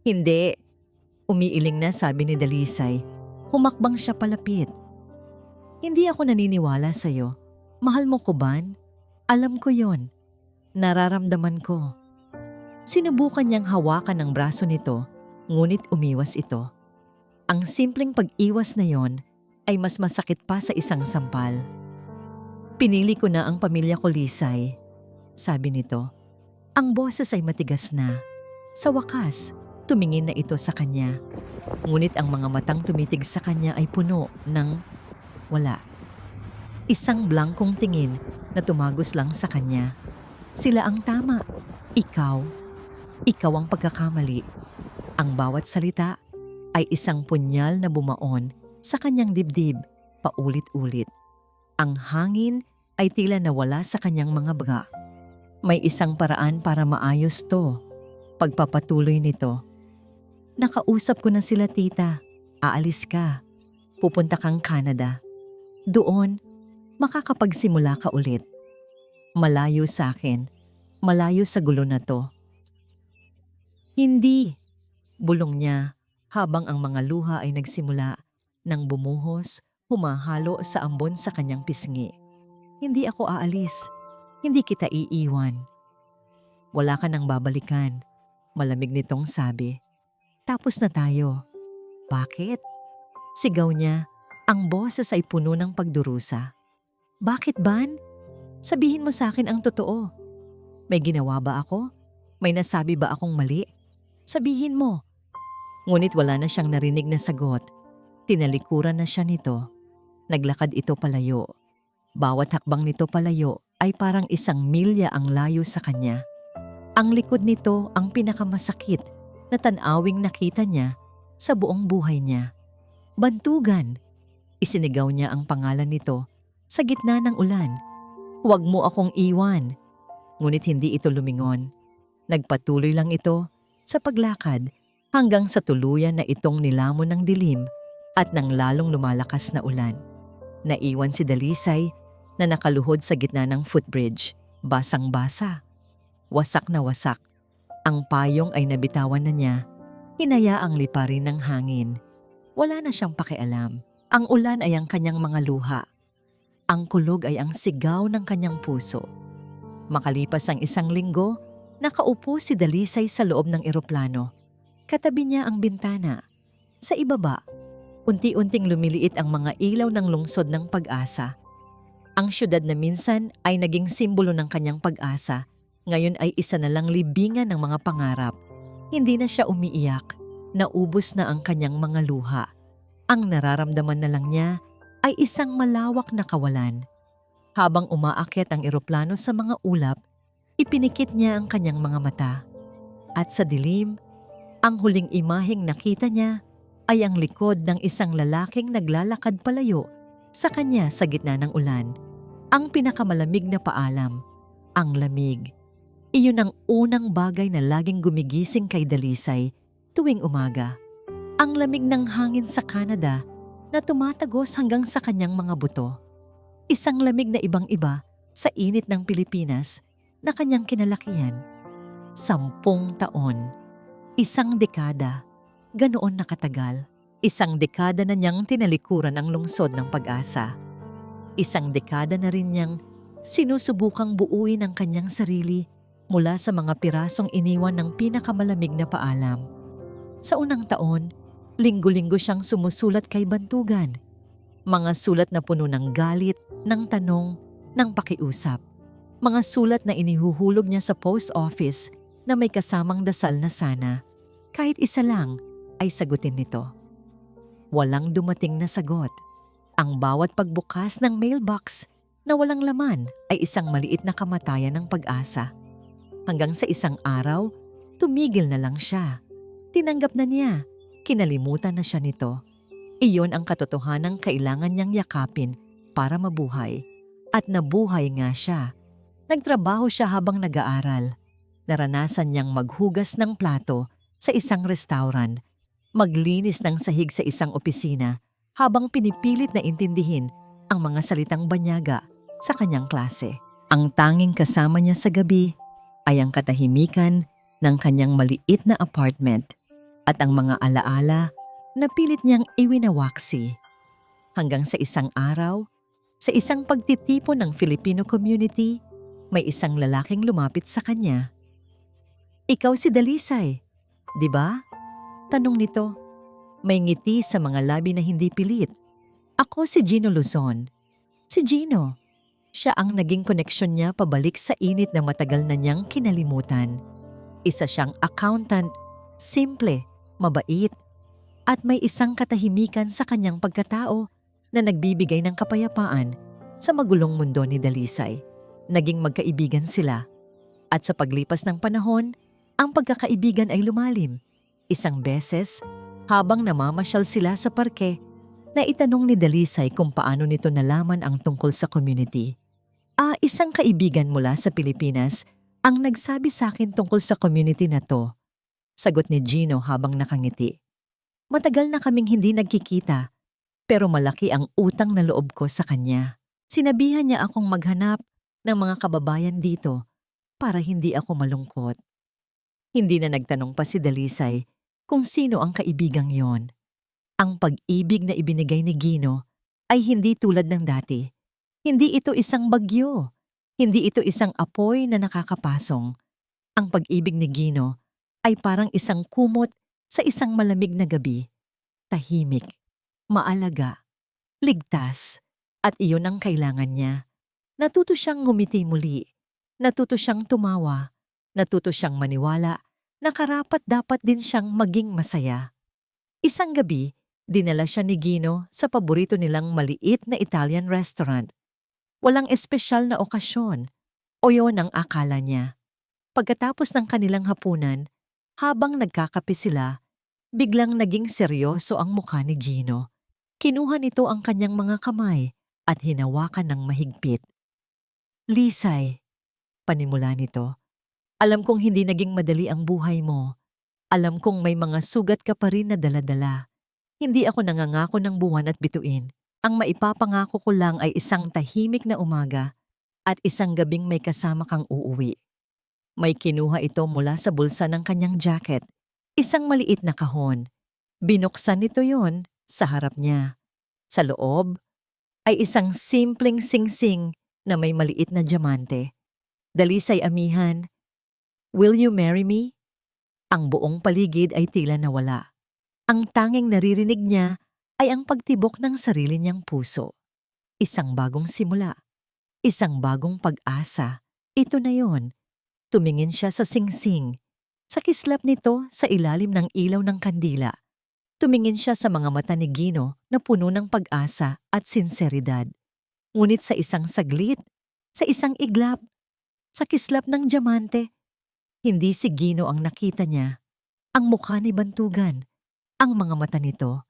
Hindi. Umiiling na, sabi ni Dalisay. Humakbang siya palapit. Hindi ako naniniwala sa'yo. Mahal mo ko, Ban? Alam ko yon. Nararamdaman ko. Sinubukan niyang hawakan ang braso nito, ngunit umiwas ito. Ang simpleng pag-iwas na yon ay mas masakit pa sa isang sampal. Pinili ko na ang pamilya ko, Lisay, sabi nito. Ang boses ay matigas na. Sa wakas, tumingin na ito sa kanya. Ngunit ang mga matang tumitig sa kanya ay puno ng wala. Isang blankong tingin na tumagos lang sa kanya. Sila ang tama. Ikaw. Ikaw ang pagkakamali. Ang bawat salita ay isang punyal na bumaon sa kanyang dibdib paulit-ulit. Ang hangin ay tila nawala sa kanyang mga baga. May isang paraan para maayos to. Pagpapatuloy nito. Nakausap ko na sila, tita. Aalis ka. Pupunta kang Canada. Doon, makakapagsimula ka ulit. Malayo sa akin. Malayo sa gulo na to. Hindi. Bulong niya habang ang mga luha ay nagsimula nang bumuhos, humahalo sa ambon sa kanyang pisngi. Hindi ako aalis. Hindi kita iiwan. Wala ka nang babalikan. Malamig nitong sabi. Tapos na tayo. Bakit? Sigaw niya. Ang boses ay puno ng pagdurusa. Bakit, Ban? Sabihin mo sa akin ang totoo. May ginawa ba ako? May nasabi ba akong mali? Sabihin mo. Ngunit wala na siyang narinig na sagot. Tinalikuran na siya nito. Naglakad ito palayo. Bawat hakbang nito palayo ay parang isang milya ang layo sa kanya. Ang likod nito ang pinakamasakit na tanawing nakita niya sa buong buhay niya. Bantugan. Isinigaw niya ang pangalan nito sa gitna ng ulan. Huwag mo akong iwan. Ngunit hindi ito lumingon. Nagpatuloy lang ito sa paglakad hanggang sa tuluyan na itong nilamon ng dilim at ng lalong lumalakas na ulan. Naiwan si Dalisay na nakaluhod sa gitna ng footbridge, basang-basa. Wasak na wasak. Ang payong ay nabitawan na niya, hinayaang liparin ng hangin. Wala na siyang pakialam. Ang ulan ay ang kanyang mga luha. Ang kulog ay ang sigaw ng kanyang puso. Makalipas ang isang linggo, nakaupo si Dalisay sa loob ng eroplano. Katabi niya ang bintana. Sa ibaba, unti-unting lumiliit ang mga ilaw ng lungsod ng pag-asa. Ang syudad na minsan ay naging simbolo ng kanyang pag-asa, ngayon ay isa na lang libingan ng mga pangarap. Hindi na siya umiiyak, naubos na ang kanyang mga luha. Ang nararamdaman na lang niya ay isang malawak na kawalan. Habang umaakyat ang eroplano sa mga ulap, ipinikit niya ang kanyang mga mata. At sa dilim, ang huling imaheng nakita niya ay ang likod ng isang lalaking naglalakad palayo sa kanya sa gitna ng ulan. Ang pinakamalamig na paalam, ang lamig. Iyon ang unang bagay na laging gumigising kay Dalisay tuwing umaga. Ang lamig ng hangin sa Canada na tumatagos hanggang sa kanyang mga buto. Isang lamig na ibang-iba sa init ng Pilipinas na kanyang kinalakihan. 10 taon, 1 dekada, ganoon nakatagal. Isang dekada na niyang tinalikuran ang lungsod ng pag-asa. Isang dekada na rin niyang sinusubukang buuin ang kanyang sarili mula sa mga pirasong iniwan ng pinakamalamig na paalam. Sa unang taon, linggo-linggo siyang sumusulat kay Bantugan. Mga sulat na puno ng galit, ng tanong, ng pakiusap. Mga sulat na inihuhulog niya sa post office na may kasamang dasal na sana, kahit isa lang, ay sagutin nito. Walang dumating na sagot. Ang bawat pagbukas ng mailbox na walang laman ay isang maliit na kamatayan ng pag-asa. Hanggang sa isang araw, tumigil na lang siya. Tinanggap na niya, kinalimutan na siya nito. Iyon ang katotohanang kailangan niyang yakapin para mabuhay. At nabuhay nga siya. Nagtrabaho siya habang nag-aaral. Naranasan niyang maghugas ng plato sa isang restaurant, maglinis ng sahig sa isang opisina habang pinipilit na intindihin ang mga salitang banyaga sa kanyang klase. Ang tanging kasama niya sa gabi ay ang katahimikan ng kanyang maliit na apartment at ang mga alaala na pilit niyang iwinawaksi. Hanggang sa isang araw, sa isang pagtitipon ng Filipino community, may isang lalaking lumapit sa kanya. "Ikaw si Dalisay, di ba?" Tanong nito. May ngiti sa mga labi na hindi pilit. "Ako si Gino Luzon." Si Gino. Siya ang naging koneksyon niya pabalik sa init na matagal na niyang kinalimutan. Isa siyang accountant, simple, mabait, at may isang katahimikan sa kanyang pagkatao na nagbibigay ng kapayapaan sa magulong mundo ni Dalisay. Naging magkaibigan sila. At sa paglipas ng panahon, ang pagkakaibigan ay lumalim. Isang beses, habang namamasyal sila sa parke, naitanong ni Dalisay kung paano nito nalaman ang tungkol sa community. Isang kaibigan mula sa Pilipinas ang nagsabi sa akin tungkol sa community na to. Sagot ni Gino habang nakangiti. Matagal na kaming hindi nagkikita, pero malaki ang utang na loob ko sa kanya. Sinabihan niya akong maghanap ng mga kababayan dito para hindi ako malungkot. Hindi na nagtanong pa si Dalisay kung sino ang kaibigang yon. Ang pag-ibig na ibinigay ni Gino ay hindi tulad ng dati. Hindi ito isang bagyo. Hindi ito isang apoy na nakakapasong. Ang pag-ibig ni Gino ay parang isang kumot sa isang malamig na gabi. Tahimik, maalaga, ligtas, at iyon ang kailangan niya. Natuto siyang ngumiti muli. Natuto siyang tumawa. Natuto siyang maniwala na karapat-dapat din siyang maging masaya. Isang gabi, dinala siya ni Gino sa paborito nilang maliit na Italian restaurant. Walang espesyal na okasyon, o yon ang akala niya. Pagkatapos ng kanilang hapunan, habang nagkakape sila, biglang naging seryoso ang mukha ni Gino. Kinuha nito ang kanyang mga kamay at hinawakan ng mahigpit. "Lisay," panimula nito, "alam kong hindi naging madali ang buhay mo. Alam kong may mga sugat ka pa rin na dala-dala. Hindi ako nangangako ng buwan at bituin. Ang maipapangako ko lang ay isang tahimik na umaga at isang gabing may kasama kang uuwi." May kinuha ito mula sa bulsa ng kanyang jacket. Isang maliit na kahon. Binuksan nito yon sa harap niya. Sa loob ay isang simpleng singsing na may maliit na diamante. "Dalisay amihan, will you marry me?" Ang buong paligid ay tila nawala. Ang tanging naririnig niya ay ang pagtibok ng sarili niyang puso. Isang bagong simula. Isang bagong pag-asa. Ito na yon. Tumingin siya sa singsing. Sa kislap nito sa ilalim ng ilaw ng kandila. Tumingin siya sa mga mata ni Gino na puno ng pag-asa at sinseridad. Ngunit sa isang saglit, sa isang iglap, sa kislap ng diamante, hindi si Gino ang nakita niya. Ang mukha ni Bantugan, ang mga mata nito,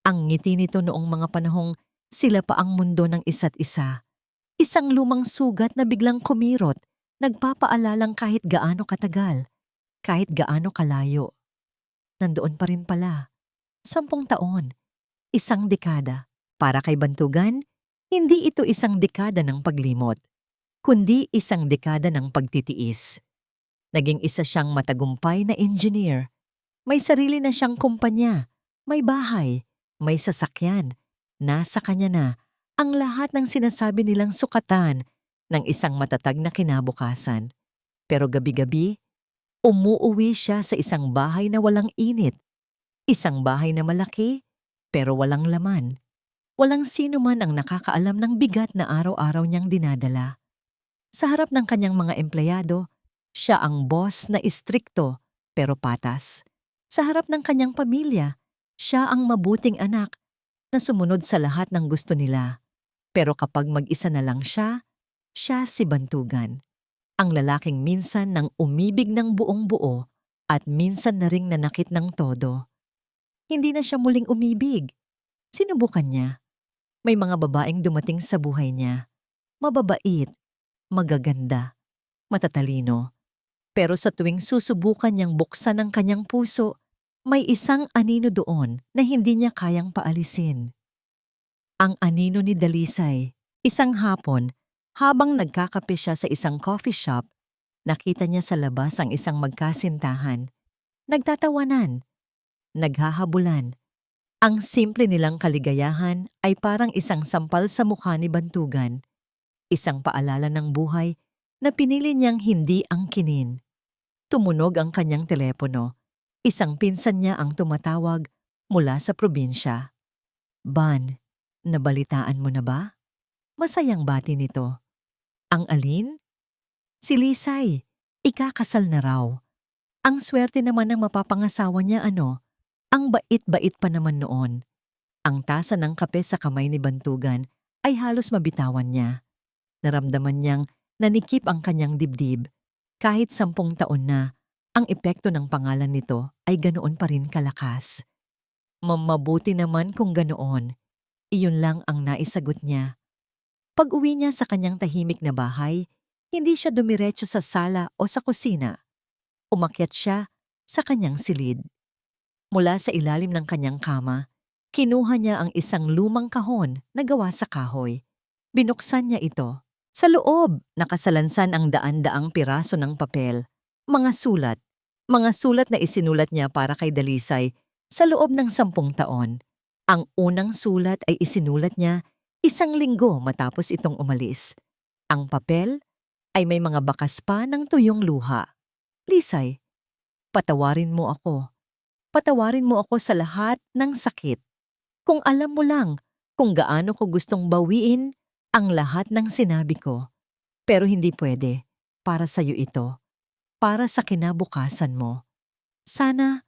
ang ngiti nito noong mga panahong sila pa ang mundo ng isa't isa. Isang lumang sugat na biglang kumirot, nagpapaalalang kahit gaano katagal, kahit gaano kalayo. Nandoon pa rin pala. 10 taon, isang dekada. Para kay Bantugan, hindi ito isang dekada ng paglimot, kundi isang dekada ng pagtitiis. Naging isa siyang matagumpay na engineer. May sarili na siyang kumpanya, may bahay, may sasakyan, nasa kanya na ang lahat ng sinasabi nilang sukatan ng isang matatag na kinabukasan. Pero gabi-gabi, umuuwi siya sa isang bahay na walang init, isang bahay na malaki pero walang laman. Walang sino man ang nakakaalam ng bigat na araw-araw niyang dinadala. Sa harap ng kanyang mga empleyado, siya ang boss na istrikto pero patas. Sa harap ng kanyang pamilya, siya ang mabuting anak na sumunod sa lahat ng gusto nila. Pero kapag mag-isa na lang siya, siya si Bantugan. Ang lalaking minsan nang umibig ng buong buo at minsan na ring nanakit ng todo. Hindi na siya muling umibig. Sinubukan niya. May mga babaeng dumating sa buhay niya. Mababait, magaganda, matatalino. Pero sa tuwing susubukan niyang buksan ang kanyang puso, may isang anino doon na hindi niya kayang paalisin. Ang anino ni Dalisay. Isang hapon, habang nagkakape siya sa isang coffee shop, nakita niya sa labas ang isang magkasintahan. Nagtatawanan, naghahabulan. Ang simple nilang kaligayahan ay parang isang sampal sa mukha ni Bantugan. Isang paalala ng buhay na pinili niyang hindi angkinin. Tumunog ang kanyang telepono. Isang pinsan niya ang tumatawag mula sa probinsya. Ban, nabalitaan mo na ba? Masayang bati nito. Ang alin? Si Lisay, ikakasal na raw. Ang swerte naman ng mapapangasawa niya ang bait-bait pa naman noon. Ang tasa ng kape sa kamay ni Bantugan ay halos mabitawan niya. Naramdaman niyang nanikip ang kanyang dibdib. Kahit 10 taon na, ang epekto ng pangalan nito ay ganoon pa rin kalakas. Mabuti naman kung ganoon. Iyon lang ang naisagot niya. Pag-uwi niya sa kanyang tahimik na bahay, hindi siya dumiretso sa sala o sa kusina. Umakyat siya sa kanyang silid. Mula sa ilalim ng kanyang kama, kinuha niya ang isang lumang kahon na gawa sa kahoy. Binuksan niya ito. Sa loob, nakasalansan ang daan-daang piraso ng papel. Mga sulat na isinulat niya para kay Dalisay sa loob ng 10 taon. Ang unang sulat ay isinulat niya 1 linggo matapos itong umalis. Ang papel ay may mga bakas pa ng tuyong luha. Lisay, patawarin mo ako. Patawarin mo ako sa lahat ng sakit. Kung alam mo lang kung gaano ko gustong bawiin ang lahat ng sinabi ko. Pero hindi pwede. Para sa'yo ito. Para sa kinabukasan mo. Sana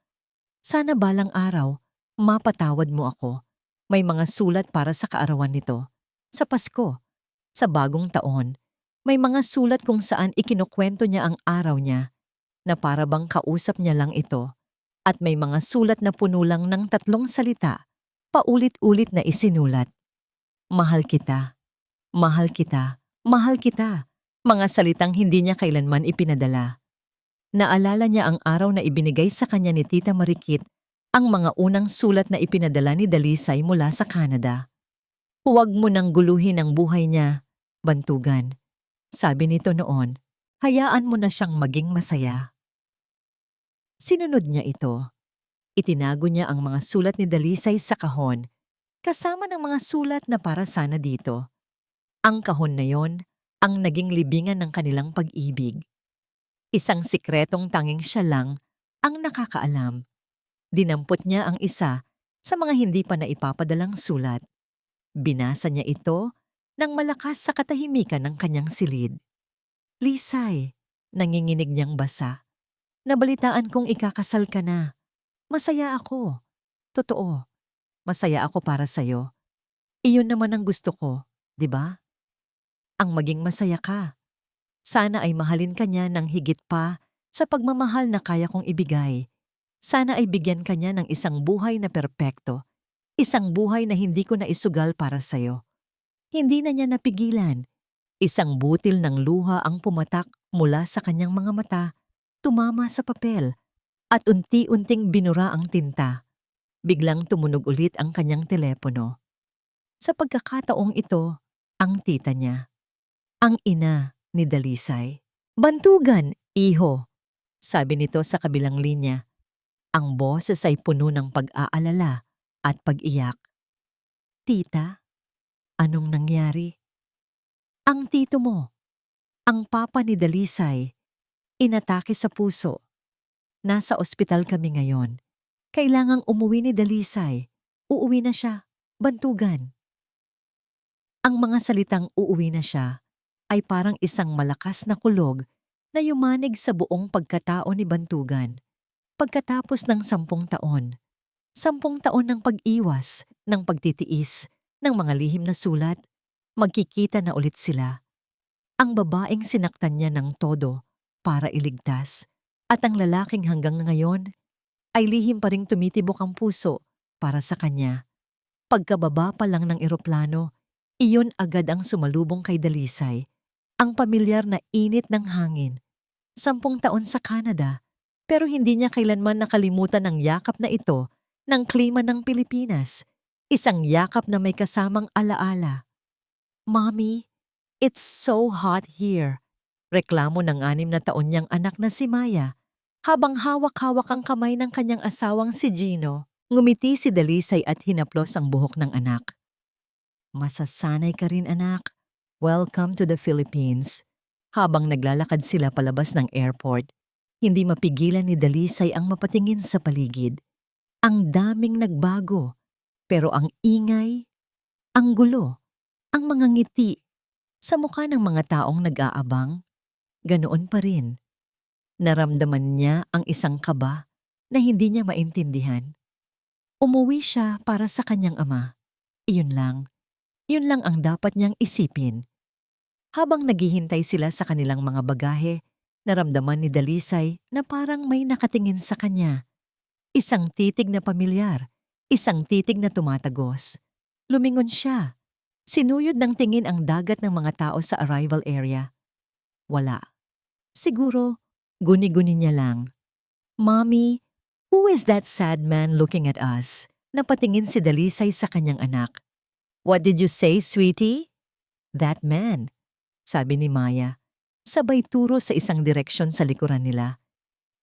balang araw, mapatawad mo ako. May mga sulat para sa kaarawan nito. Sa Pasko, sa bagong taon, may mga sulat kung saan ikinukwento niya ang araw niya na para bang kausap niya lang ito. At may mga sulat na puno lang ng 3 salita, paulit-ulit na isinulat. Mahal kita, mahal kita, mahal kita. Mga salitang hindi niya kailanman ipinadala. Naalala niya ang araw na ibinigay sa kanya ni Tita Marikit ang mga unang sulat na ipinadala ni Dalisay mula sa Canada. Huwag mo nang guluhin ang buhay niya, Bantugan. Sabi nito noon, hayaan mo na siyang maging masaya. Sinunod niya ito. Itinago niya ang mga sulat ni Dalisay sa kahon, kasama ng mga sulat na para sana dito. Ang kahon na yon ang naging libingan ng kanilang pag-ibig. Isang sikretong tanging siya lang ang nakakaalam. Dinampot niya ang isa sa mga hindi pa naipapadalang sulat. Binasa niya ito nang malakas sa katahimikan ng kanyang silid. Lisay, nanginginig niyang basa. Nabalitaan kong ikakasal ka na. Masaya ako. Totoo. Masaya ako para sa'yo. Iyon naman ang gusto ko, di ba? Ang maging masaya ka. Sana ay mahalin ka niya ng higit pa sa pagmamahal na kaya kong ibigay. Sana ay bigyan ka niya ng isang buhay na perpekto. Isang buhay na hindi ko na isugal para sa'yo. Hindi na niya napigilan. Isang butil ng luha ang pumatak mula sa kanyang mga mata, tumama sa papel, at unti-unting binura ang tinta. Biglang tumunog ulit ang kanyang telepono. Sa pagkakataong ito, ang tita niya. Ang ina ni Dalisay. Bantugan, iho, sabi nito sa kabilang linya. Ang boses ay puno ng pag-aalala at pag-iyak. Tita, anong nangyari? Ang tito mo, ang papa ni Dalisay, inatake sa puso. Nasa ospital kami ngayon. Kailangang umuwi ni Dalisay. Uuwi na siya. Bantugan. Ang mga salitang uuwi na siya ay parang isang malakas na kulog na yumanig sa buong pagkatao ni Bantugan. Pagkatapos ng 10 taon. 10 taon ng pag-iwas, ng pagtitiis, ng mga lihim na sulat, magkikita na ulit sila. Ang babaeng sinaktan niya ng todo para iligtas at ang lalaking hanggang ngayon ay lihim pa ring tumitibok ang puso para sa kanya. Pagkababa pa lang ng eroplano, iyon agad ang sumalubong kay Dalisay, ang pamilyar na init ng hangin. 10 taon sa Canada, pero hindi niya kailanman nakalimutan ang yakap na ito ng klima ng Pilipinas, isang yakap na may kasamang alaala. "Mommy, it's so hot here," reklamo ng 6 na taon niyang anak na si Maya, habang hawak-hawak ang kamay ng kanyang asawang si Gino. Ngumiti si Dalisay at hinaplos ang buhok ng anak. "Masasanay ka rin, anak. Welcome to the Philippines." Habang naglalakad sila palabas ng airport, hindi mapigilan ni Dalisay ang mapatingin sa paligid. Ang daming nagbago, pero ang ingay, ang gulo, ang mga ngiti sa mukha ng mga taong nag-aabang, ganoon pa rin. Naramdaman niya ang isang kaba na hindi niya maintindihan. Umuwi siya para sa kanyang ama. Iyon lang ang dapat niyang isipin. Habang naghihintay sila sa kanilang mga bagahe, naramdaman ni Dalisay na parang may nakatingin sa kanya. Isang titig na pamilyar, isang titig na tumatagos. Lumingon siya. Sinuyod ng tingin ang dagat ng mga tao sa arrival area. Wala. Siguro, guni-guni niya lang. "Mommy, who is that sad man looking at us?" Napatingin si Dalisay sa kanyang anak. "What did you say, sweetie?" "That man," sabi ni Maya, sabay turo sa isang direksyon sa likuran nila.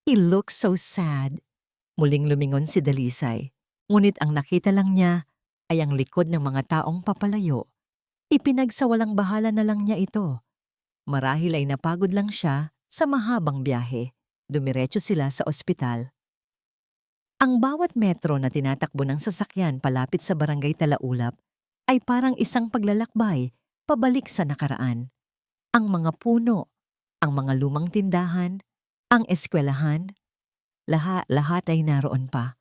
"He looks so sad." Muling lumingon si Dalisay, ngunit ang nakita lang niya ay ang likod ng mga taong papalayo. Ipinagsawalang bahala na lang niya ito. Marahil ay napagod lang siya sa mahabang biyahe. Dumiretso sila sa ospital. Ang bawat metro na tinatakbo ng sasakyan palapit sa barangay Talaulap ay parang isang paglalakbay pabalik sa nakaraan. Ang mga puno, ang mga lumang tindahan, ang eskwelahan, lahat ay naroon pa.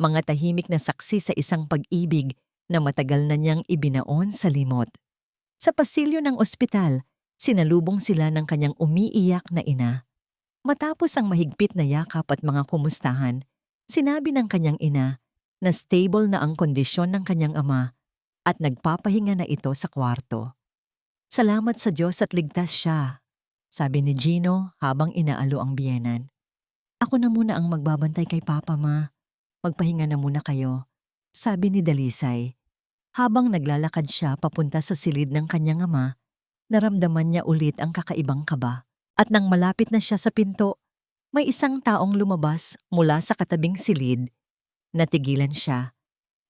Mga tahimik na saksi sa isang pag-ibig na matagal na niyang ibinaon sa limot. Sa pasilyo ng ospital, sinalubong sila ng kanyang umiiyak na ina. Matapos ang mahigpit na yakap at mga kumustahan, sinabi ng kanyang ina na stable na ang kondisyon ng kanyang ama at nagpapahinga na ito sa kwarto. "Salamat sa Diyos at ligtas siya," sabi ni Gino habang inaalo ang biyenan. "Ako na muna ang magbabantay kay Papa, Ma. Magpahinga na muna kayo," sabi ni Dalisay. Habang naglalakad siya papunta sa silid ng kanyang ama, naramdaman niya ulit ang kakaibang kaba. At nang malapit na siya sa pinto, may isang taong lumabas mula sa katabing silid. Natigilan siya.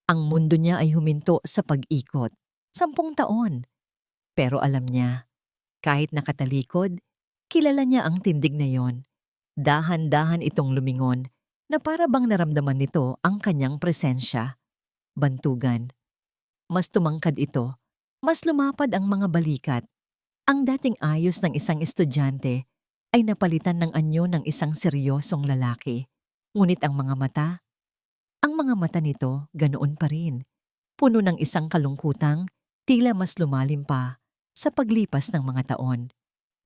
Ang mundo niya ay huminto sa pag-ikot. 10 taon. Pero alam niya, kahit nakatalikod, kilala niya ang tindig na yon. Dahan-dahan itong lumingon na para bang naramdaman nito ang kanyang presensya. Bantugan. Mas tumangkad ito, mas lumapad ang mga balikat. Ang dating ayos ng isang estudyante ay napalitan ng anyo ng isang seryosong lalaki. Ngunit ang mga mata nito ganoon pa rin. Puno ng isang kalungkutang, tila mas lumalim pa sa paglipas ng mga taon.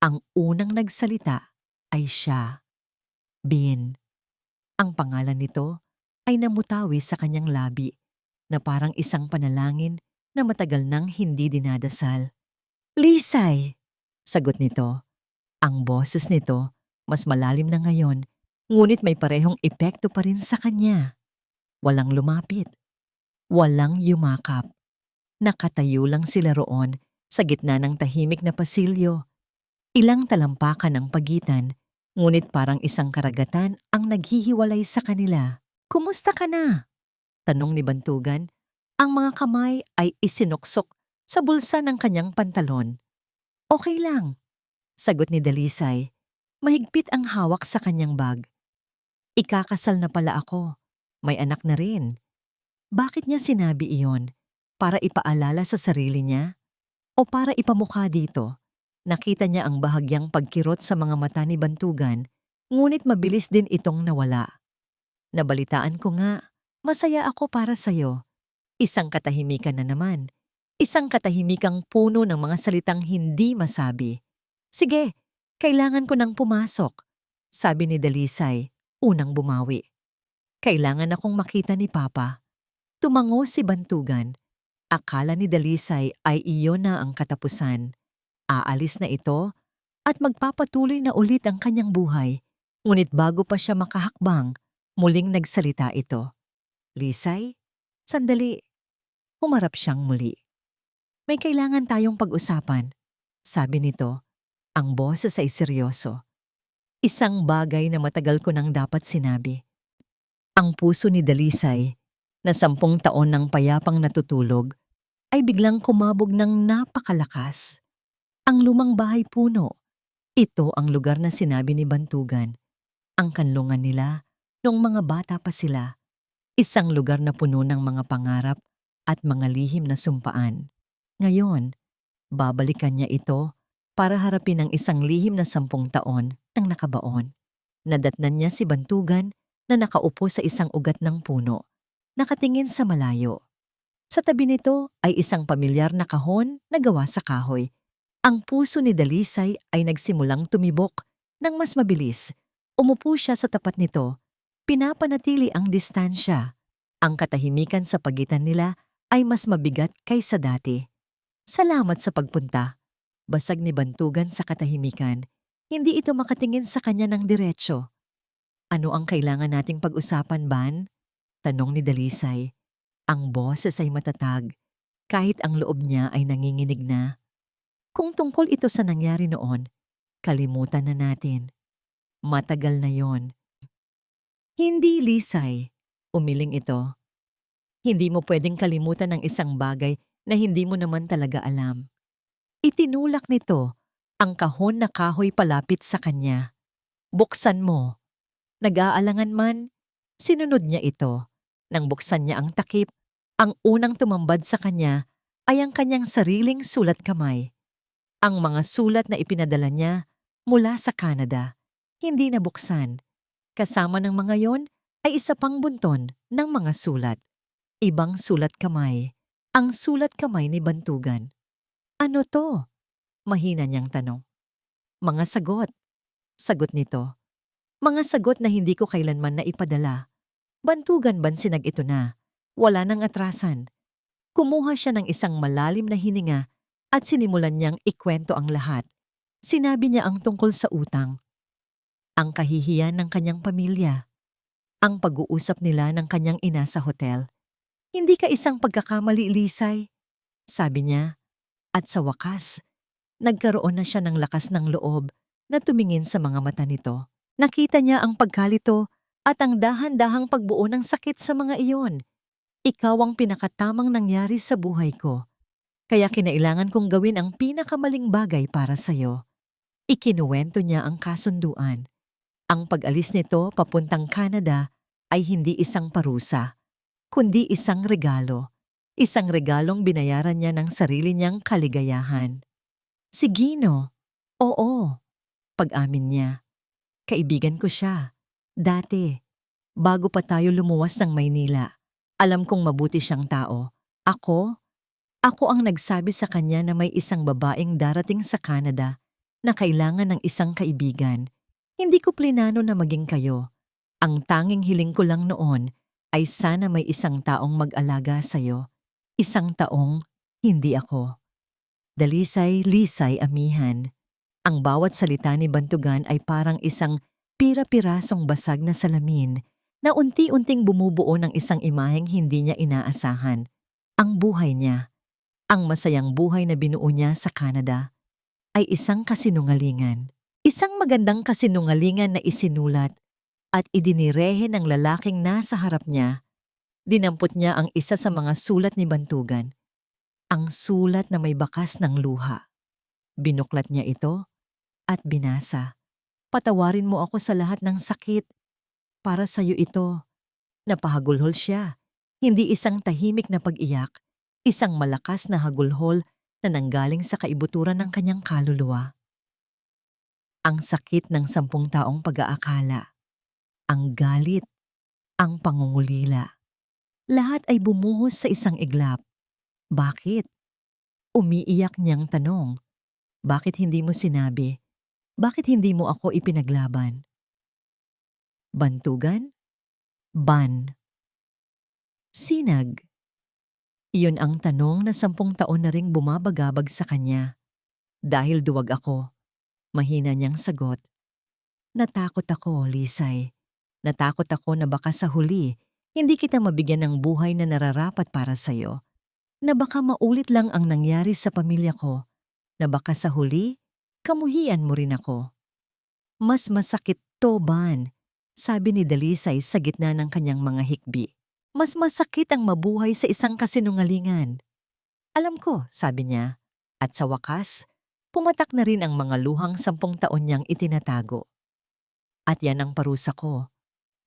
Ang unang nagsalita ay siya. Bin. Ang pangalan nito ay namutawi sa kanyang labi na parang isang panalangin na matagal nang hindi dinadasal. "Lisay!" sagot nito. Ang boses nito mas malalim na ngayon, ngunit may parehong epekto pa rin sa kanya. Walang lumapit. Walang yumakap. Nakatayo lang sila roon sa gitna ng tahimik na pasilyo. Ilang talampakan ang pagitan, ngunit parang isang karagatan ang naghihiwalay sa kanila. "Kumusta ka na?" tanong ni Bantugan. Ang mga kamay ay isinuksok sa bulsa ng kanyang pantalon. Okay lang, sagot ni Dalisay. Mahigpit ang hawak sa kanyang bag. Ikakasal na pala ako. May anak na rin. Bakit niya sinabi iyon? Para ipaalala sa sarili niya? O para ipamukha dito? Nakita niya ang bahagyang pagkirot sa mga mata ni Bantugan, ngunit mabilis din itong nawala. Nabalitaan ko nga, masaya ako para sa'yo. Isang katahimikan na naman. Isang katahimikang puno ng mga salitang hindi masabi. Sige, kailangan ko nang pumasok, sabi ni Dalisay, unang bumawi. Kailangan akong makita ni Papa. Tumango si Bantugan. Akala ni Dalisay ay iyon na ang katapusan. Aalis na ito at magpapatuloy na ulit ang kanyang buhay. Ngunit bago pa siya makahakbang, muling nagsalita ito. Lisay, sandali. Humarap siyang muli. May kailangan tayong pag-usapan, sabi nito. Ang boses ay seryoso. Isang bagay na matagal ko nang dapat sinabi. Ang puso ni Dalisay, na 10 taon nang payapang natutulog, ay biglang kumabog ng napakalakas. Ang lumang bahay puno, ito ang lugar na sinabi ni Bantugan. Ang kanlungan nila noong mga bata pa sila. Isang lugar na puno ng mga pangarap at mga lihim na sumpaan. Ngayon, babalikan niya ito para harapin ang isang lihim na 10 taon nang nakabaon. Nadatnan niya si Bantugan na nakaupo sa isang ugat ng puno, nakatingin sa malayo. Sa tabi nito ay isang pamilyar na kahon na gawa sa kahoy. Ang puso ni Dalisay ay nagsimulang tumibok ng mas mabilis. Umupo siya sa tapat nito. Pinapanatili ang distansya. Ang katahimikan sa pagitan nila ay mas mabigat kaysa dati. Salamat sa pagpunta. Basag ni Bantugan sa katahimikan. Hindi ito makatingin sa kanya ng diretsyo. Ano ang kailangan nating pag-usapan, Ban? Tanong ni Dalisay. Ang boses ay matatag, kahit ang loob niya ay nanginginig na. Kung tungkol ito sa nangyari noon, kalimutan na natin. Matagal na yon. Hindi, Lisay. Umiling ito. Hindi mo pwedeng kalimutan ng isang bagay na hindi mo naman talaga alam. Itinulak nito ang kahon na kahoy palapit sa kanya. Buksan mo. Nag-aalangan man, sinunod niya ito. Nang buksan niya ang takip, ang unang tumambad sa kanya ay ang kanyang sariling sulat kamay. Ang mga sulat na ipinadala niya mula sa Canada, hindi nabuksan. Kasama ng mga yon ay isa pang bunton ng mga sulat. Ibang sulat kamay, ang sulat kamay ni Bantugan. Ano to? Mahina niyang tanong. Mga sagot. Sagot nito. Mga sagot na hindi ko kailanman na ipadala. Bantugan bansinag ito na. Wala nang atrasan. Kumuha siya ng isang malalim na hininga at sinimulan niyang ikwento ang lahat. Sinabi niya ang tungkol sa utang. Ang kahihiyan ng kanyang pamilya. Ang pag-uusap nila ng kanyang ina sa hotel. Hindi ka isang pagkakamali, Lisay, sabi niya. At sa wakas, nagkaroon na siya ng lakas ng loob na tumingin sa mga mata nito. Nakita niya ang pagkalito at ang dahan-dahang pagbuo ng sakit sa mga iyon. Ikaw ang pinakatamang nangyari sa buhay ko. Kaya kinailangan kong gawin ang pinakamaling bagay para sa'yo. Ikinuwento niya ang kasunduan. Ang pag-alis nito papuntang Canada ay hindi isang parusa, kundi isang regalo. Isang regalong binayaran niya ng sarili niyang kaligayahan. Si Gino, oo, pag-amin niya. Kaibigan ko siya. Dati, bago pa tayo lumuwas ng Maynila. Alam kong mabuti siyang tao. Ako ang nagsabi sa kanya na may isang babaeng darating sa Canada na kailangan ng isang kaibigan. Hindi ko plinano na maging kayo. Ang tanging hiling ko lang noon ay sana may isang taong mag-alaga sa'yo. Isang taong hindi ako. Dalisay, Lisay, amihan. Ang bawat salita ni Bantugan ay parang isang pira-pirasong basag na salamin na unti-unting bumubuo ng isang imaheng hindi niya inaasahan. Ang buhay niya, ang masayang buhay na binuo niya sa Canada, ay isang kasinungalingan. Isang magandang kasinungalingan na isinulat at idinirehe ng lalaking nasa harap niya. Dinampot niya ang isa sa mga sulat ni Bantugan, ang sulat na may bakas ng luha. Binuklat niya ito at binasa. Patawarin mo ako sa lahat ng sakit. Para sa'yo ito. Napahagulhol siya. Hindi isang tahimik na pag-iyak, isang malakas na hagulhol na nanggaling sa kaibuturan ng kanyang kaluluwa. Ang sakit ng 10 taong pag-aakala, ang galit, ang pangungulila. Lahat ay bumuhos sa isang iglap. Bakit? Umiiyak niyang tanong. Bakit hindi mo sinabi? Bakit hindi mo ako ipinaglaban? Bantugan? Ban. Sinag. Iyon ang tanong na 10 taon na ring bumabagabag sa kanya. Dahil duwag ako, mahina niyang sagot. Natakot ako, Lisay. Natakot ako na baka sa huli, hindi kita mabigyan ng buhay na nararapat para sa'yo. Na baka maulit lang ang nangyari sa pamilya ko. Na baka sa huli, kamuhian mo rin ako. Mas masakit to, Ban, sabi ni Dalisay sa gitna ng kanyang mga hikbi. Mas masakit ang mabuhay sa isang kasinungalingan. Alam ko, sabi niya, at sa wakas, pumatak na rin ang mga luhang 10 taon niyang itinatago. At yan ang parusa ko,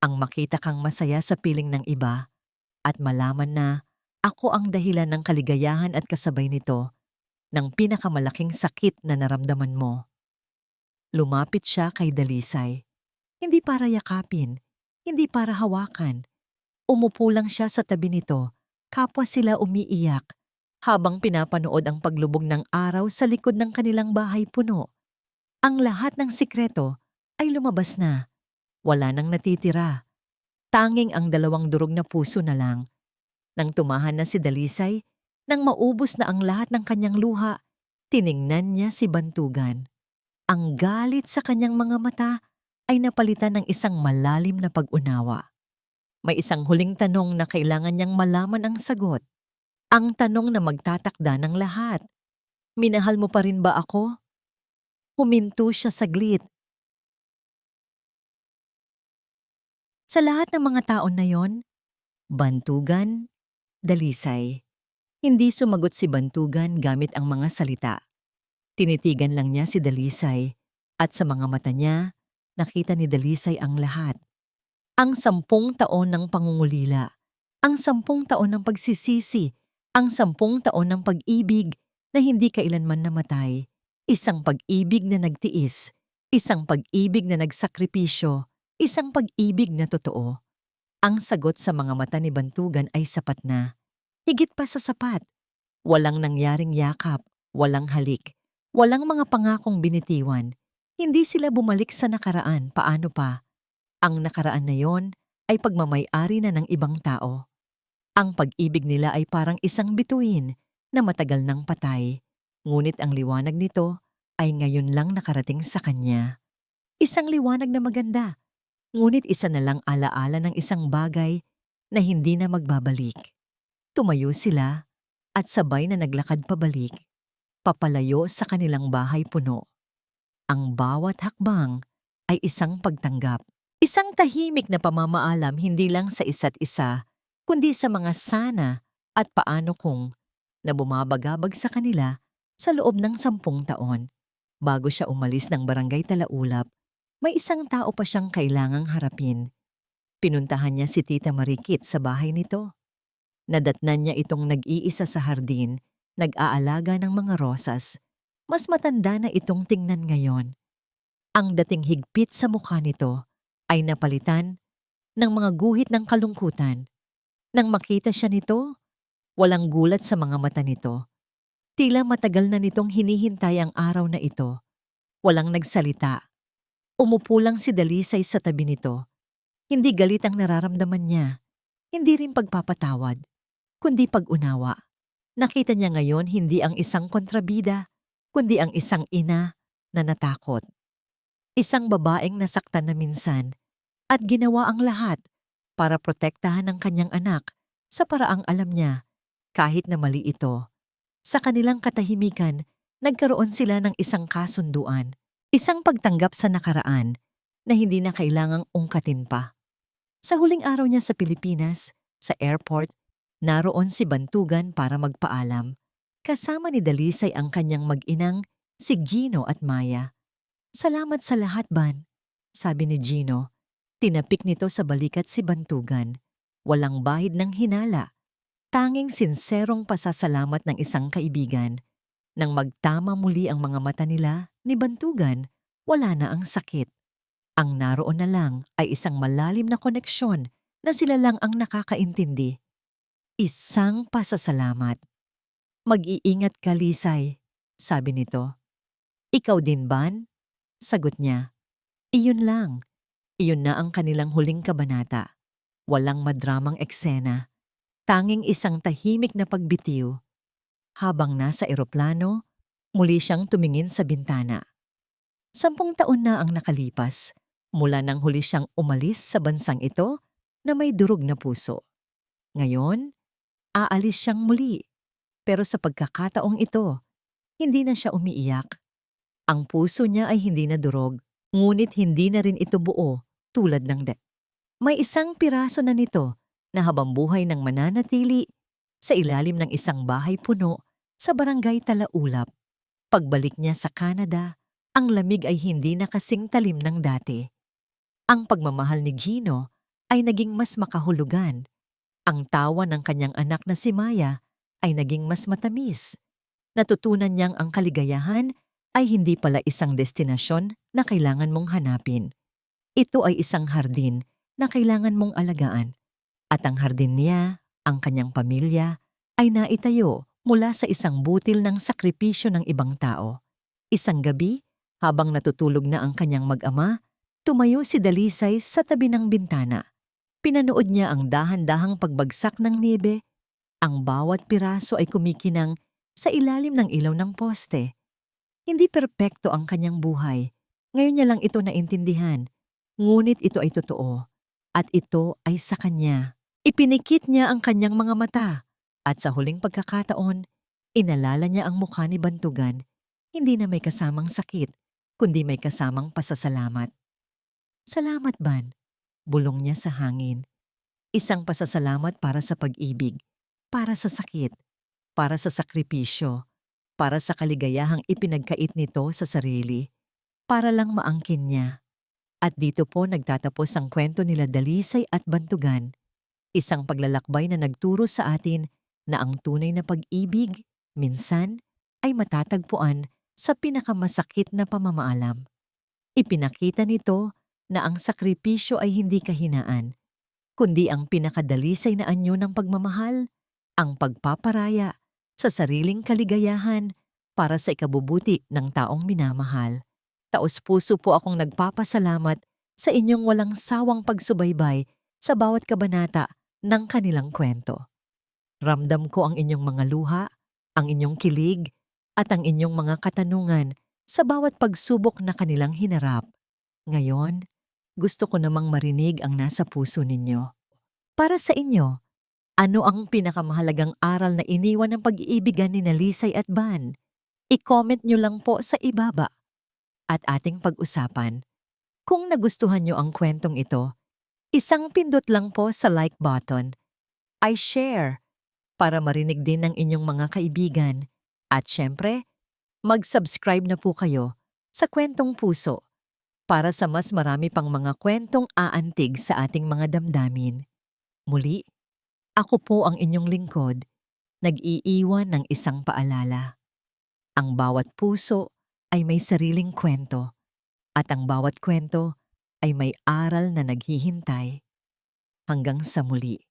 ang makita kang masaya sa piling ng iba at malaman na ako ang dahilan ng kaligayahan at kasabay nito ng pinakamalaking sakit na naramdaman mo. Lumapit siya kay Dalisay, hindi para yakapin, hindi para hawakan. Umupo lang siya sa tabi nito, kapwa sila umiiyak, habang pinapanood ang paglubog ng araw sa likod ng kanilang bahay puno. Ang lahat ng sikreto ay lumabas na. Wala nang natitira. Tanging ang 2 durog na puso na lang. Nang tumahan na si Dalisay, nang maubos na ang lahat ng kanyang luha, tiningnan niya si Bantugan. Ang galit sa kanyang mga mata ay napalitan ng isang malalim na pag-unawa. May isang huling tanong na kailangan niyang malaman ang sagot. Ang tanong na magtatakda ng lahat. Minahal mo pa rin ba ako? Huminto siya saglit. Sa lahat ng mga taon na yon, Bantugan, Dalisay. Hindi sumagot si Bantugan gamit ang mga salita. Tinitigan lang niya si Dalisay at sa mga mata niya, nakita ni Dalisay ang lahat. Ang 10 taon ng pangungulila, ang 10 taon ng pagsisisi, ang 10 taon ng pag-ibig na hindi kailanman namatay, isang pag-ibig na nagtiis, isang pag-ibig na nagsakripisyo, isang pag-ibig na totoo. Ang sagot sa mga mata ni Bantugan ay sapat na. Higit pa sa sapat. Walang nangyaring yakap, walang halik, walang mga pangakong binitiwan. Hindi sila bumalik sa nakaraan, paano pa? Ang nakaraan na yon ay pagmamay-ari na ng ibang tao. Ang pag-ibig nila ay parang isang bituin na matagal nang patay, ngunit ang liwanag nito ay ngayon lang nakarating sa kanya. Isang liwanag na maganda, ngunit isa na lang alaala ng isang bagay na hindi na magbabalik. Tumayo sila at sabay na naglakad pabalik, papalayo sa kanilang bahay puno. Ang bawat hakbang ay isang pagtanggap. Isang tahimik na pamamaalam hindi lang sa isa't isa, kundi sa mga sana at paano kung na bumabagabag sa kanila sa loob ng 10 taon. Bago siya umalis ng barangay Talaulap, may isang tao pa siyang kailangang harapin. Pinuntahan niya si Tita Marikit sa bahay nito. Nadatnan niya itong nag-iisa sa hardin, nag-aalaga ng mga rosas. Mas matanda na itong tingnan ngayon. Ang dating higpit sa mukha nito ay napalitan ng mga guhit ng kalungkutan. Nang makita siya nito, walang gulat sa mga mata nito. Tila matagal na nitong hinihintay ang araw na ito. Walang nagsalita. Umupo lang si Dalisay sa tabi nito. Hindi galit ang nararamdaman niya. Hindi rin pagpapatawad, kundi pag-unawa. Nakita niya ngayon hindi ang isang kontrabida, kundi ang isang ina na natakot. Isang babaeng nasaktan na minsan at ginawa ang lahat para protektahan ang kanyang anak sa paraang alam niya kahit na mali ito. Sa kanilang katahimikan, nagkaroon sila ng isang kasunduan, isang pagtanggap sa nakaraan na hindi na kailangang ungkatin pa. Sa huling araw niya sa Pilipinas, Sa airport, naroon si Bantugan para magpaalam. Kasama ni Dalisay ang kanyang mag-inang, si Gino at Maya. "Salamat sa lahat, Ban," sabi ni Gino. Tinapik nito sa balikat si Bantugan. Walang bahid ng hinala. Tanging sinserong pasasalamat ng isang kaibigan. Nang magtama muli ang mga mata nila ni Bantugan, wala na ang sakit. Ang naroon na lang ay isang malalim na koneksyon na sila lang ang nakakaintindi. Isang pasasalamat. "Mag-iingat ka, Lisay," sabi nito. "Ikaw din, Ban?" Sagot niya. Iyon lang. Iyon na ang kanilang huling kabanata. Walang madramang eksena. Tanging isang tahimik na pagbitiw. Habang nasa eroplano, muli siyang tumingin sa bintana. 10 taon na ang nakalipas mula nang huli siyang umalis sa bansang ito na may durog na puso. Ngayon, aalis siyang muli. Pero sa pagkakataong ito, hindi na siya umiiyak. Ang puso niya ay hindi na durog, ngunit hindi na rin ito buo tulad ng May isang piraso na nito na habambuhay ng mananatili sa ilalim ng isang bahay puno sa barangay Talaulap. Pagbalik niya sa Canada, ang lamig ay hindi na kasing talim ng dati. Ang pagmamahal ni Gino ay naging mas makahulugan. Ang tawa ng kanyang anak na si Maya ay naging mas matamis. Natutunan niyang ang kaligayahan ay hindi pala isang destinasyon na kailangan mong hanapin. Ito ay isang hardin na kailangan mong alagaan. At ang hardin niya, ang kanyang pamilya, ay naitayo mula sa isang butil ng sakripisyo ng ibang tao. Isang gabi, habang natutulog na ang kanyang mag-ama, tumayo si Dalisay sa tabi ng bintana. Pinanood niya ang dahan-dahang pagbagsak ng niebe. Ang bawat piraso ay kumikinang sa ilalim ng ilaw ng poste. Hindi perpekto ang kanyang buhay. Ngayon niya lang ito naintindihan. Ngunit ito ay totoo. At ito ay sa kanya. Ipinikit niya ang kanyang mga mata. At sa huling pagkakataon, inalala niya ang mukha ni Bantugan. Hindi na may kasamang sakit, kundi may kasamang pasasalamat. "Salamat, Ban," bulong niya sa hangin. Isang pasasalamat para sa pag-ibig, para sa sakit, para sa sakripisyo, para sa kaligayahang ipinagkait nito sa sarili, para lang maangkin niya. At dito po nagtatapos ang kwento nila Dalisay at Bantugan. Isang paglalakbay na nagturo sa atin na ang tunay na pag-ibig, minsan, ay matatagpuan sa pinakamasakit na pamamaalam. Ipinakita nito na ang sakripisyo ay hindi kahinaan, kundi ang pinakadalisay na anyo ng pagmamahal, ang pagpaparaya sa sariling kaligayahan para sa ikabubuti ng taong minamahal. Taos-puso po akong nagpapasalamat sa inyong walang sawang pagsubaybay sa bawat kabanata ng kanilang kwento. Ramdam ko ang inyong mga luha, ang inyong kilig, at ang inyong mga katanungan sa bawat pagsubok na kanilang hinarap. Ngayon, gusto ko namang marinig ang nasa puso ninyo. Para sa inyo, ano ang pinakamahalagang aral na iniwan ng pag-iibigan ni Lisay at Ban? I-comment nyo lang po sa ibaba at ating pag-usapan. Kung nagustuhan nyo ang kwentong ito, isang pindot lang po sa like button. I share para marinig din ng inyong mga kaibigan. At syempre, mag-subscribe na po kayo sa Kwentong Puso para sa mas marami pang mga kwentong aantig sa ating mga damdamin. Muli, ako po ang inyong lingkod, nag-iiwan ng isang paalala. Ang bawat puso ay may sariling kwento at ang bawat kwento ay may aral na naghihintay. Hanggang sa muli.